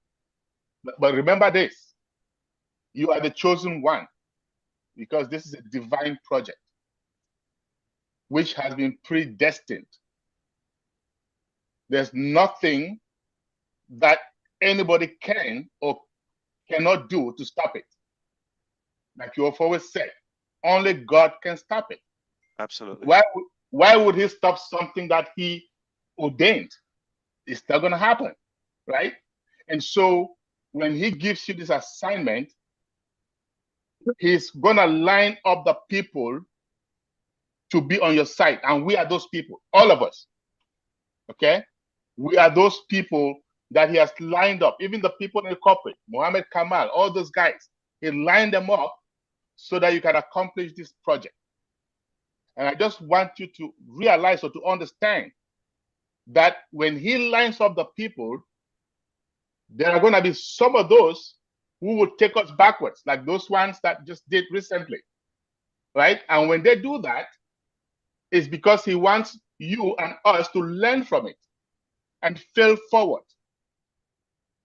But remember this, you are the chosen one because this is a divine project which has been predestined. There's nothing that anybody can or cannot do to stop it. Like you have always said, only God can stop it. Absolutely. Why would he stop something that he ordained? It's still going to happen, right? And so when he gives you this assignment, he's going to line up the people to be on your side. And we are those people, all of us, okay? We are those people that he has lined up, even the people in the corporate, Mohammed Kamal, all those guys, he lined them up so that you can accomplish this project. And I just want you to realize or to understand that when he lines up the people, there are going to be some of those who will take us backwards, like those ones that just did recently, right? And when they do that, it's because he wants you and us to learn from it and fail forward.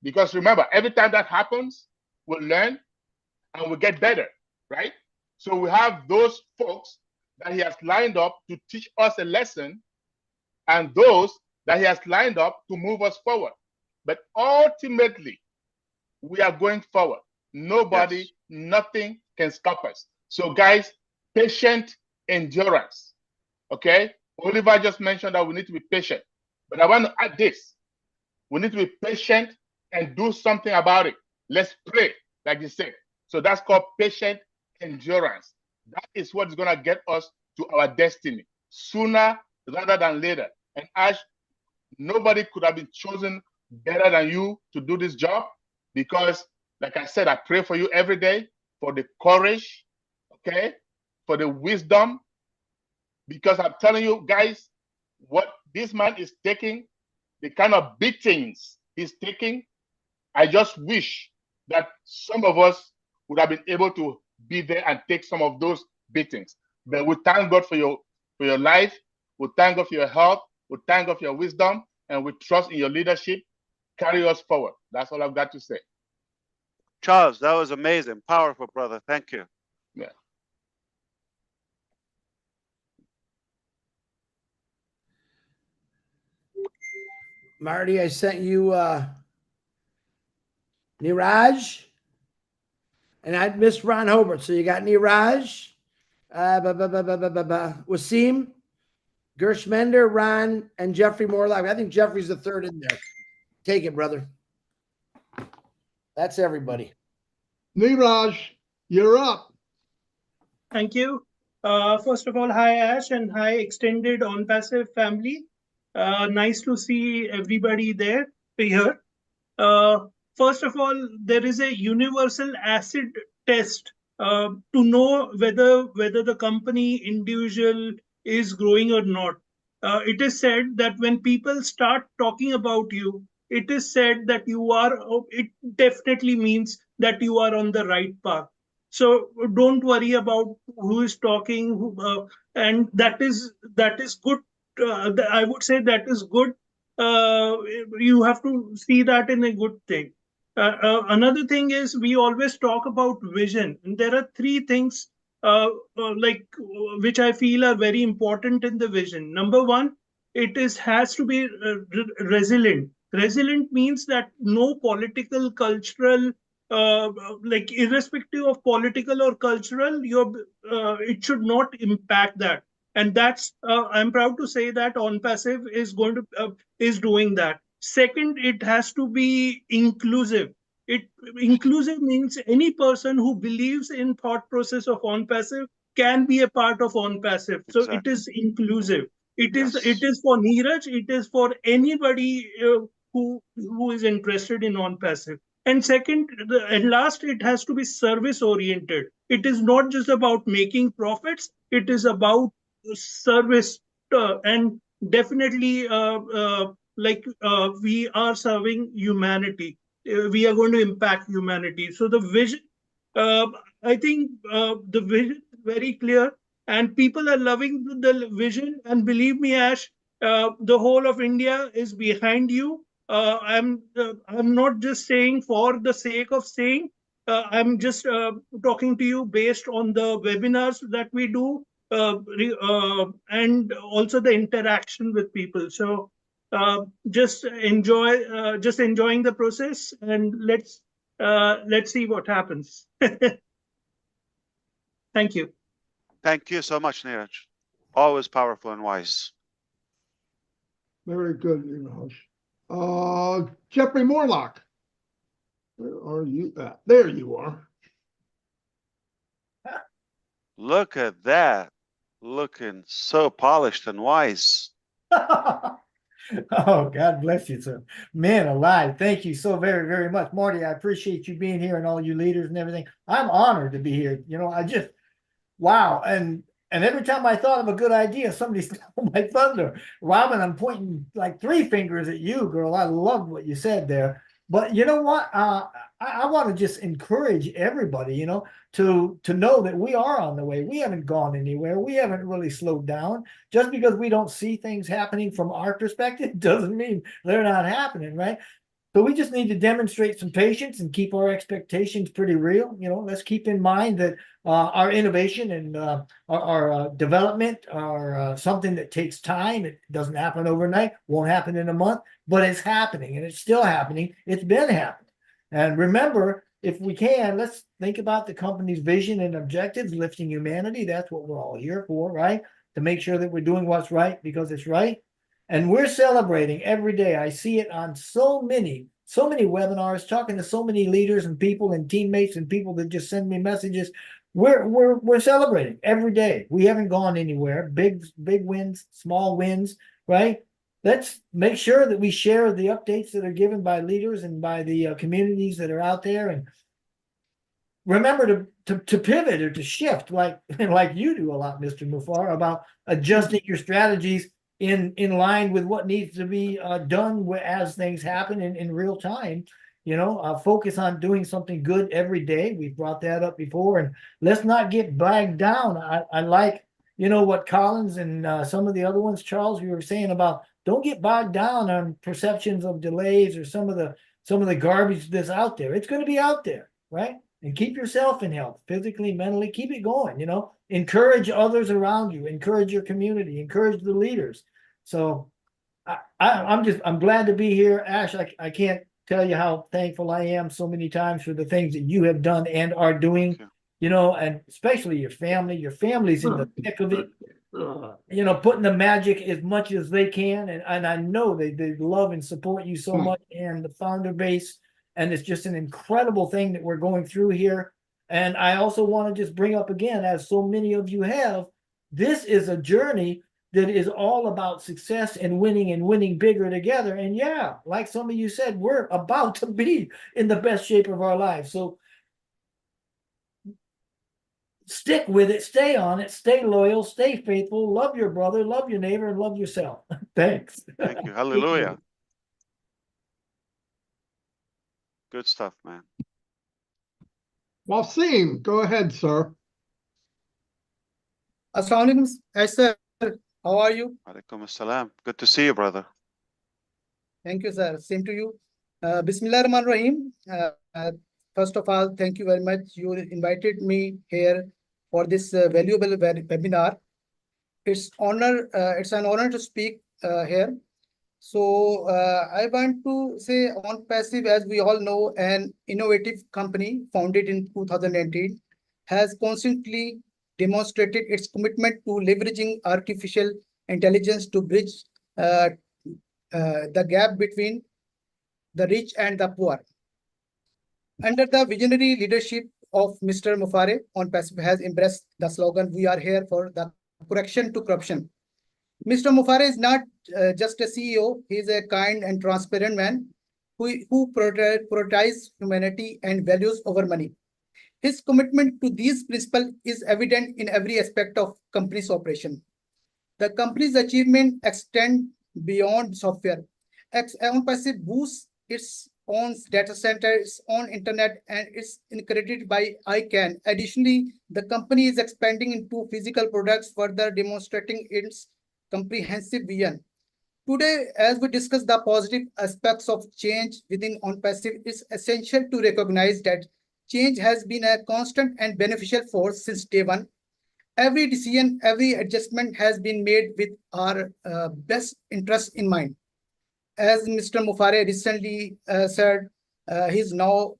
Because remember, every time that happens, we'll learn and we'll get better, right? So we have those folks that he has lined up to teach us a lesson and those that he has lined up to move us forward. But ultimately, we are going forward. Nobody, yes, nothing can stop us. So guys, patient endurance, okay? Oliver just mentioned that we need to be patient. But I want to add this. We need to be patient and do something about it. Let's pray, like you said. So that's called patient endurance. That is what is going to get us to our destiny sooner rather than later. And Ash, nobody could have been chosen better than you to do this job because, like I said, I pray for you every day for the courage, okay, for the wisdom, because I'm telling you guys, what this man is taking, the kind of beatings he's taking, I just wish that some of us would have been able to be there and take some of those beatings. But we thank God for your life. We thank God for your health. We thank God for your wisdom, and we trust in your leadership. Carry us forward. That's all I've got to say. Charles, that was amazing. Powerful, brother. Thank you. Yeah. Marty, I sent you Niraj, and I missed Ron Hobart. So you got Niraj, Wasim, Gershmender, Ron, and Jeffrey Morlock. I think Jeffrey's the third in there. Take it, brother. That's everybody. Niraj, you're up. Thank you. First of all, hi Ash and hi extended ONPASSIVE family. Nice to see everybody there here. First of all, there is a universal acid test to know whether the company individual is growing or not. It is said that when people start talking about you, it is said that you are, it definitely means that you are on the right path. So don't worry about who is talking, and that is good. I would say that is good you have to see that in a good thing. Another thing is we always talk about vision, and there are three things which I feel are very important in the vision. Number one, has to be resilient. Resilient means that no political, cultural, irrespective of political or cultural, it should not impact that. And that's I'm proud to say that ONPASSIVE is going to is doing that. Second, it has to be inclusive. Inclusive means any person who believes in thought process of ONPASSIVE can be a part of ONPASSIVE. So it is inclusive. It is for Neeraj. It is for anybody who is interested in ONPASSIVE. And second, and last, it has to be service oriented. It is not just about making profits. It is about service, and definitely we are serving humanity. We are going to impact humanity. So the vision, I think the vision is very clear, and people are loving the vision. And believe me, Ash, the whole of India is behind you. I'm not just saying for the sake of saying. I'm just talking to you based on the webinars that we do, and also the interaction with people. So just enjoying the process, and let's see what happens. Thank you. Thank you so much, Neeraj. Always powerful and wise. Very good, Neeraj. Jeffrey Morlock, where are you at? There you are. Look at that. Looking so polished and wise. Oh, God bless you, sir. Man alive. Thank you so very, very much. Marty, I appreciate you being here and all you leaders and everything. I'm honored to be here. I just, wow. And every time I thought of a good idea, somebody stole my thunder. Robin, I'm pointing like 3 fingers at you, girl. I loved what you said there. But you know what? I want to just encourage everybody, to know that we are on the way. We haven't gone anywhere. We haven't really slowed down. Just because we don't see things happening from our perspective doesn't mean they're not happening, right? So we just need to demonstrate some patience and keep our expectations pretty real. Let's keep in mind that our innovation and our development are something that takes time. It doesn't happen overnight, won't happen in a month, but it's happening, and it's still happening. It's been happening. And remember, if we can, let's think about the company's vision and objectives, lifting humanity. That's what we're all here for, right? To make sure that we're doing what's right because it's right. And we're celebrating every day. I see it on so many webinars, talking to so many leaders and people and teammates and people that just send me messages. We're celebrating every day. We haven't gone anywhere. Big wins, small wins, right? Let's make sure that we share the updates that are given by leaders and by the communities that are out there. And remember to pivot or to shift like you do a lot, Mr. Mufar, about adjusting your strategies in line with what needs to be done as things happen in real time. Focus on doing something good every day. We've brought that up before, and let's not get bogged down. I like, what Collins and some of the other ones, Charles, you were saying about don't get bogged down on perceptions of delays or some of the garbage that's out there. It's going to be out there, right? And keep yourself in health, physically, mentally, keep it going, encourage others around you, encourage your community, encourage the leaders. So I'm glad to be here. Ash, I can't tell you how thankful I am so many times for the things that you have done and are doing, and especially your family. Your family's in the thick of it, putting the magic as much as they can. And I know they love and support you so much, and the founder base. And it's just an incredible thing that we're going through here. And I also want to just bring up again, as so many of you have, this is a journey that is all about success and winning bigger together. And yeah, like some of you said, we're about to be in the best shape of our lives. So stick with it, stay on it, stay loyal, stay faithful, love your brother, love your neighbor, and love yourself. Thanks. Thank you. Hallelujah. Good stuff, man. Wasim, go ahead, sir. Assalamu alaikum, sir. How are you? Alaikum assalam. Good to see you, brother. Thank you, sir. Same to you. Bismillah Rahman Rahim. First of all, thank you very much. You invited me here for this valuable webinar. It's an honor to speak here. So I want to say ONPASSIVE, as we all know, an innovative company founded in 2018, has constantly demonstrated its commitment to leveraging artificial intelligence to bridge the gap between the rich and the poor. Under the visionary leadership of Mr. Mufare, ONPASSIVE has embraced the slogan, "We are here for the correction to corruption." Mr. Mufare is not just a CEO, he is a kind and transparent man who prioritizes humanity and values over money. His commitment to these principles is evident in every aspect of company's operation. The company's achievement extend beyond software. ONPASSIVE boosts its own data center, its own internet, and it's accredited by ICANN. Additionally, the company is expanding into physical products, further demonstrating its comprehensive vision. Today, as we discuss the positive aspects of change within ONPASSIVE, it's essential to recognize that change has been a constant and beneficial force since day one. Every decision, every adjustment has been made with our best interest in mind. As Mr. Mufare recently said, he is now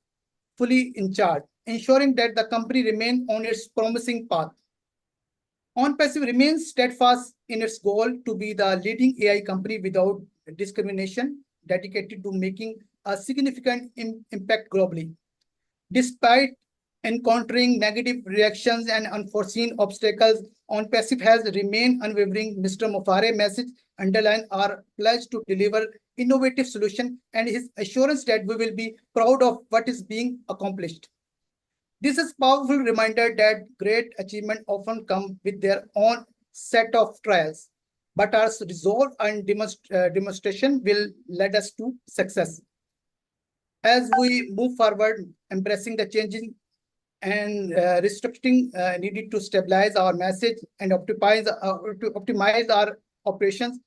fully in charge, ensuring that the company remains on its promising path. ONPASSIVE remains steadfast in its goal to be the leading AI company without discrimination, dedicated to making a significant impact globally. Despite encountering negative reactions and unforeseen obstacles, ONPASSIVE has remained unwavering. Mr. Mufare's message underlines our pledge to deliver innovative solutions and his assurance that we will be proud of what is being accomplished. This is a powerful reminder that great achievements often come with their own set of trials, but our resolve and demonstration will lead us to success. As we move forward, embracing the changing and restructuring needed to stabilize our message and optimize our operations,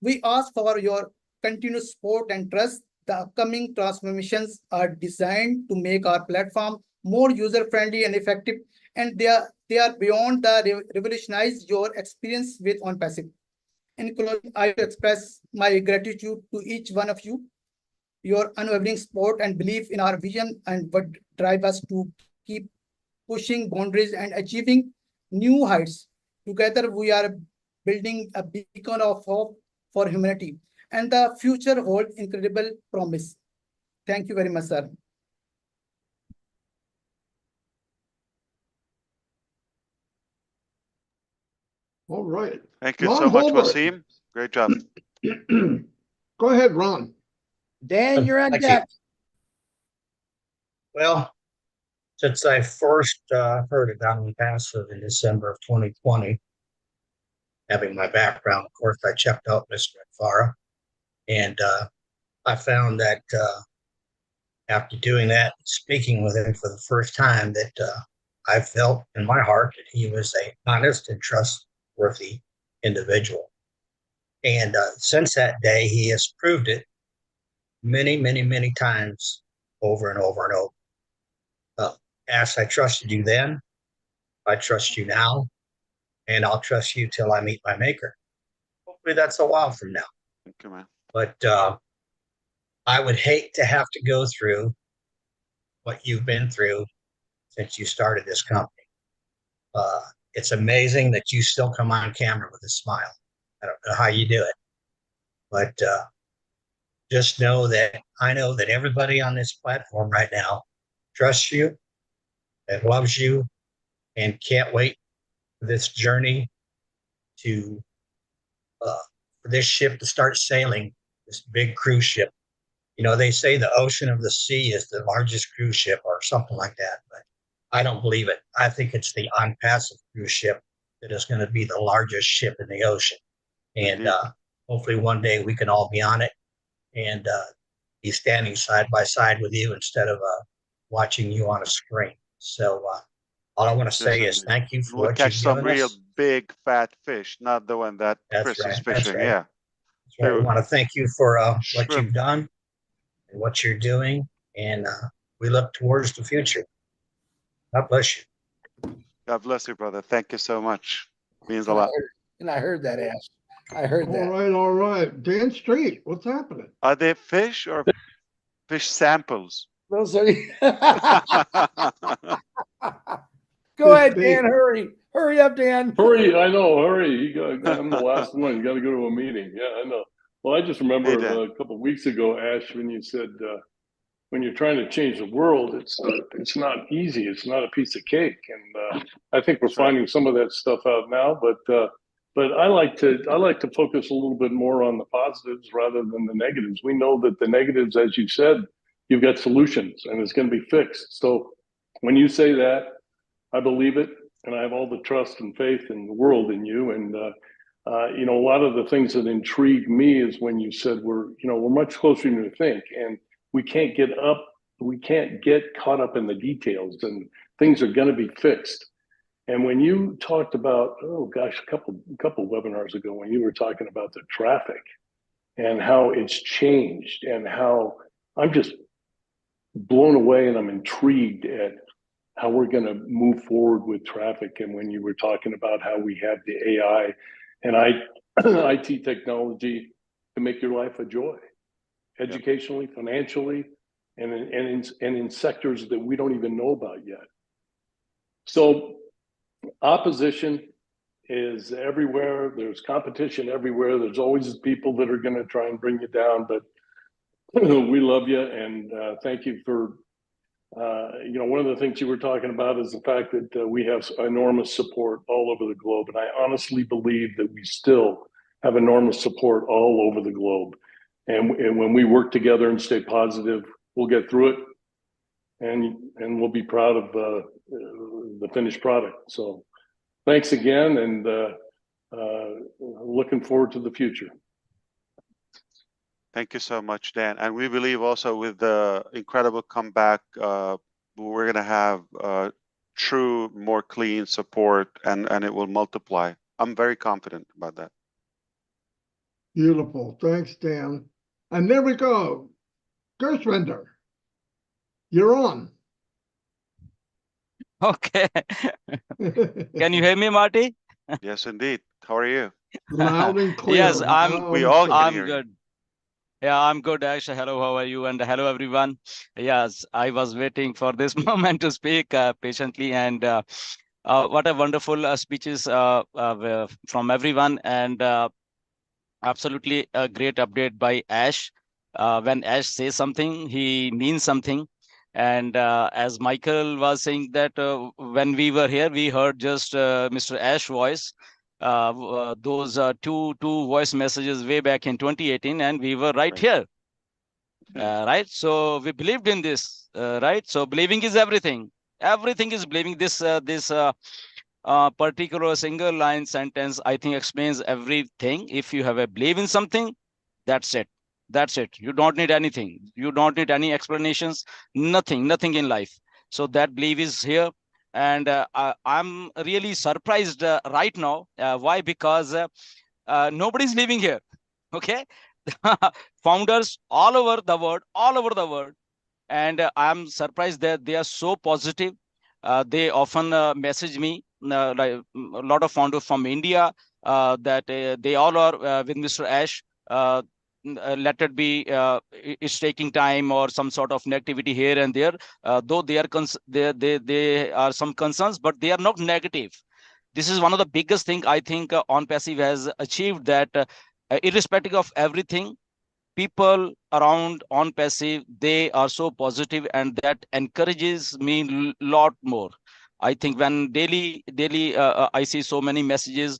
we ask for your continuous support and trust. The upcoming transformations are designed to make our platform more user-friendly and effective, and they are beyond the revolutionize your experience with ONPASSIVE. In closing, I express my gratitude to each one of you. Your unwavering support and belief in our vision and what drive us to keep pushing boundaries and achieving new heights. Together, we are building a beacon of hope for humanity, and the future holds incredible promise. Thank you very much, sir. All right. Thank you Ron so much, Holbert. Wasim. Great job. Go ahead, Ron. Dan, you're on Thank deck. Well, since I first heard about ONPASSIVE in December of 2020, having my background, of course, I checked out Mr. Farah, and I found that after doing that, speaking with him for the first time, that I felt in my heart that he was an honest and trustworthy individual. And since that day, he has proved it many, many, many times over and over and over. As I trusted you then, I trust you now, and I'll trust you till I meet my maker. Hopefully that's a while from now. Thank you, man. But I would hate to have to go through what you've been through since you started this company. It's amazing that you still come on camera with a smile. I don't know how you do it, but just know that I know that everybody on this platform right now trusts you, that loves you, and can't wait for this journey to for this ship to start sailing, this big cruise ship. You know, they say the ocean of the sea is the largest cruise ship or something like that, but I don't believe it. I think it's the ONPASSIVE cruise ship that is going to be the largest ship in the ocean. And hopefully one day we can all be on it and be standing side by side with you instead of watching you on a screen. So all I want to say is thank you for We'll what catch you've some given real us. big fat fish, not the one that Chris is fishing. That's right. Yeah. That's I want to thank you for what you've done and what you're doing, and we look towards the future. God bless you. God bless you, brother. Thank you so much. Means a lot. And I heard that, Ash. I heard that. All right. Dan Street, what's happening? Are they fish or fish samples? Those are. Go ahead, Dan. Hurry. Hurry up, Dan. Hurry. I know. Hurry. I'm the last one. You got to go to a meeting. Yeah, I know. Well, I just remember a couple of weeks ago, Ash, when you said, when you're trying to change the world, it's not easy. It's not a piece of cake. And I think we're finding some of that stuff out now, but I like to focus a little bit more on the positives rather than the negatives. We know that the negatives, as you said, you've got solutions and it's going to be fixed. So when you say that, I believe it, and I have all the trust and faith in the world in you. And you know, a lot of the things that intrigue me is when you said we're much closer than you think, and we can't get caught up in the details, and things are going to be fixed. And when you talked about, oh gosh, a couple webinars ago, when you were talking about the traffic and how it's changed, and how I'm just blown away and I'm intrigued at how we're going to move forward with traffic. And when you were talking about how we have the AI and IT technology to make your life a joy, educationally, financially, and in sectors that we don't even know about yet. So opposition is everywhere. There's competition everywhere. There's always people that are going to try and bring you down, but we love you, and thank you for one of the things you were talking about is the fact that we have enormous support all over the globe. And I honestly believe that we still have enormous support all over the globe. And when we work together and stay positive, we'll get through it, and we'll be proud of the finished product. So thanks again, and looking forward to the future. Thank you so much, Dan. And we believe also with the incredible comeback, we're going to have true, more clean support, and it will multiply. I'm very confident about that. Beautiful. Thanks, Dan. And there we go. Gershwinder, you're on. Okay. Can you hear me, Marty? Yes, indeed. How are you? Loud and clear. Yes, We all can I'm hear you. good. Yeah, I'm good, Ash. Hello, how are you? And hello, everyone. Yes, I was waiting for this moment to speak patiently. And what a wonderful speeches from everyone. And absolutely a great update by Ash. When Ash says something, he means something. And as Michael was saying that when we were here, we heard just Mr. Ash voice. Those two voice messages way back in 2018, and we were right here. Right, so we believed in this, right? So believing is everything. Everything is believing. This particular single line sentence, I think, explains everything. If you have a belief in something, that's it. That's it. You don't need anything. You don't need any explanations. Nothing in life. So that belief is here. And I'm really surprised right now. Why? Because nobody's living here. Okay. Founders all over the world. And I'm surprised that they are so positive. They often message me, like a lot of founders from India, that they all are with Mr. Ash. Let it be, it's taking time or some sort of negativity here and there. Though there are some concerns, but they are not negative. This is one of the biggest thing I think ONPASSIVE has achieved, that irrespective of everything, people around ONPASSIVE, they are so positive, and that encourages me a lot more. I think when daily I see so many messages,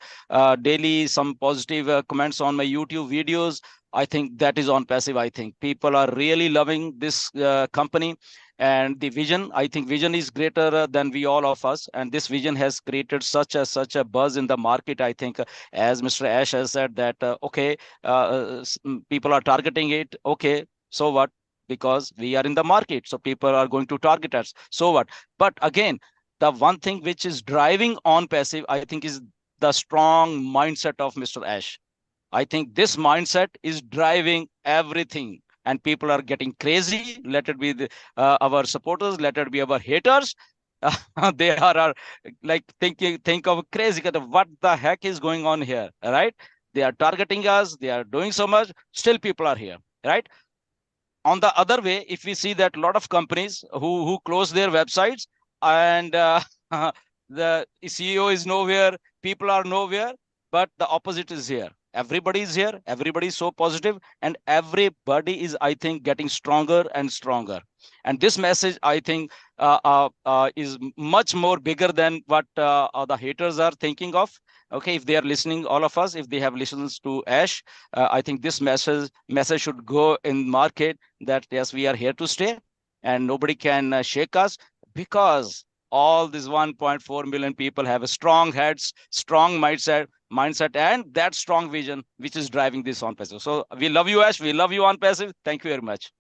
daily some positive comments on my YouTube videos, I think that is ONPASSIVE. I think people are really loving this company and the vision. I think vision is greater than we all of us, and this vision has created such a buzz in the market. I think, as Mr. Ash has said, that okay, people are targeting it. Okay, so what? Because we are in the market, so people are going to target us. So what? But again, the one thing which is driving ONPASSIVE, I think, is the strong mindset of Mr. Ash. I think this mindset is driving everything, and people are getting crazy. Let it be our supporters, let it be our haters. They are like think of crazy, what the heck is going on here, right? They are targeting us, they are doing so much, still people are here, right? On the other way, if we see that a lot of companies who close their websites, and the CEO is nowhere, people are nowhere, but the opposite is here. Everybody is here, everybody is so positive, and everybody is, I think, getting stronger and stronger. And this message, I think, is much more bigger than what the haters are thinking of. Okay, if they are listening, all of us, if they have listened to Ash, I think this message should go in market, that yes, we are here to stay, and nobody can shake us, because all these 1.4 million people have a strong heads, strong mindset, and that strong vision, which is driving this ONPASSIVE. So we love you, Ash. We love you, ONPASSIVE. Thank you very much.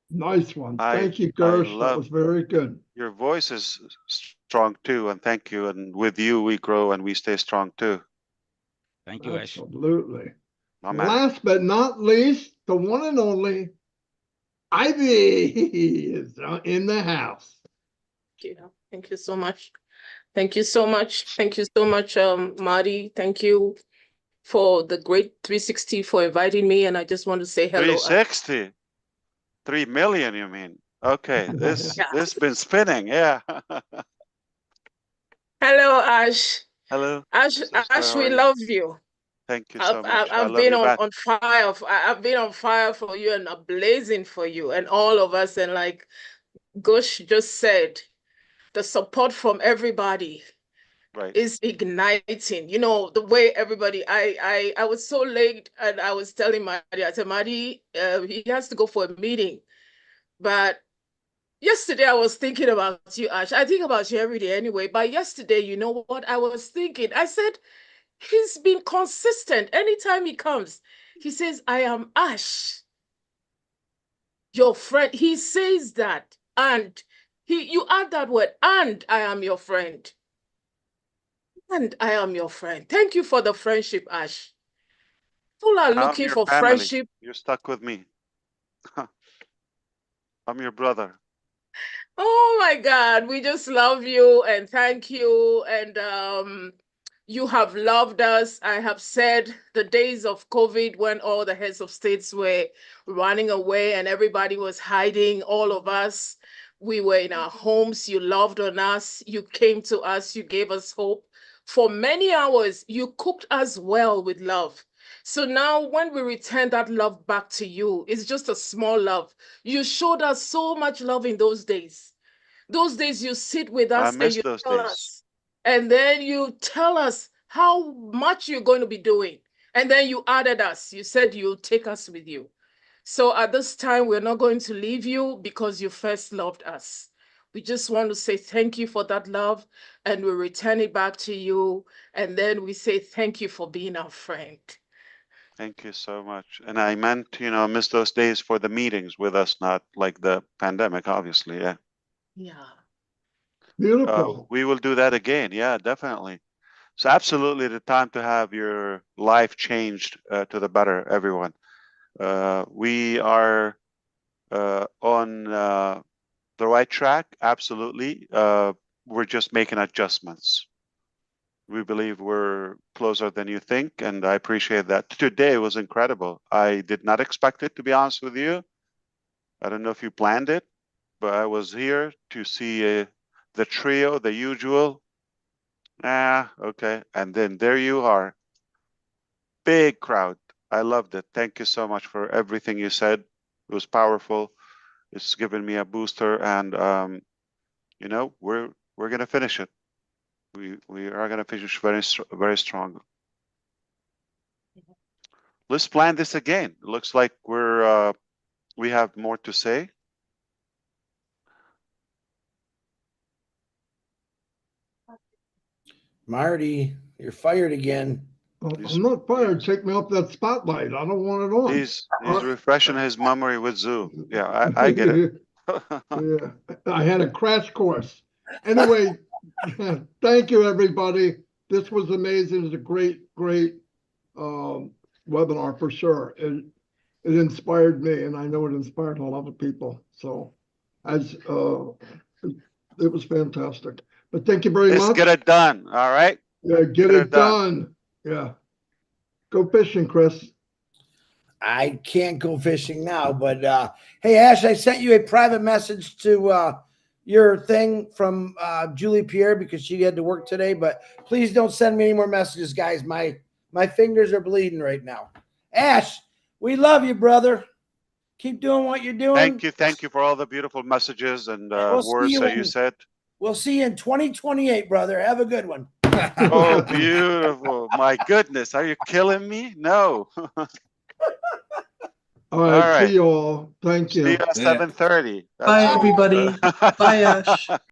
Nice one. Thank you, Gersh. That was very good. Your voice is strong too, and thank you. And with you, we grow and we stay strong too. Thank you, Ash. Absolutely. My man. Last but not least, the one and only Ivy is in the house. Thank you so much. Thank you so much. Thank you so much, Marty. Thank you for the great 360 for inviting me. And I just want to say hello. 360? 3 million, you mean? Okay, this been spinning, yeah. Hello, Ash. Hello. Ash, we love you. Thank you so much. I've been on fire. I've been on fire for you and blazing for you and all of us. And like Gush just said, the support from everybody is igniting. You know, the way everybody, I was so late, and I was telling Marty, I said, Marty, he has to go for a meeting. But yesterday I was thinking about you, Ash. I think about you every day anyway. But yesterday, you know what I was thinking? I said, he's been consistent. Anytime he comes, he says, I am Ash, your friend. He says that. And you add that word, and I am your friend. And I am your friend. Thank you for the friendship, Ash. People are looking for friendship. You're stuck with me. I'm your brother. Oh my God, we just love you and thank you. And you have loved us. I have said the days of COVID, when all the heads of states were running away and everybody was hiding, all of us, we were in our homes. You loved on us. You came to us. You gave us hope. For many hours, you cooked us well with love. So now when we return that love back to you, it's just a small love. You showed us so much love in those days. Those days you sit with us and you tell us, and then you tell us how much you're going to be doing. And then you added us. You said you'll take us with you. So at this time, we're not going to leave you because you first loved us. We just want to say thank you for that love, and we return it back to you. And then we say thank you for being our friend. Thank you so much. And I meant, you know, miss those days for the meetings with us, not like the pandemic, obviously. Yeah. Yeah. Beautiful. We will do that again. Yeah, definitely. So absolutely the time to have your life changed to the better, everyone. We are on the right track. Absolutely. We're just making adjustments. We believe we're closer than you think, and I appreciate that. Today was incredible. I did not expect it, to be honest with you. I don't know if you planned it, but I was here to see the trio, the usual. Okay. And then there you are. Big crowd. I loved it. Thank you so much for everything you said. It was powerful. It's given me a booster, and you know, we're gonna finish it. We are gonna finish very strong. Let's plan this again. It looks like we have more to say. Marty, you're fired again. I'm not fired. Take me off that spotlight. I don't want it on. He's refreshing his memory with Zoom. Yeah, I get it. Yeah, I had a crash course. Anyway, thank you, everybody. this was amazing. It was a great webinar for sure. It inspired me, and I know it inspired a lot of people. So it was fantastic. But thank you very much. Let's get it done. All right. Yeah, get it done. Yeah. Go fishing, Chris. I can't go fishing now, but hey, Ash, I sent you a private message to your thing from Julie Pierre because she had to work today. But please don't send me any more messages, guys. My fingers are bleeding right now. Ash, we love you, brother. Keep doing what you're doing. Thank you for all the beautiful messages and We'll words that you said. We'll see you in 2028, brother. Have a good one. Oh, beautiful. My goodness. Are you killing me? No. All right. See you all. Thank you. See you at 7:30. Bye, everybody. Bye, Ash.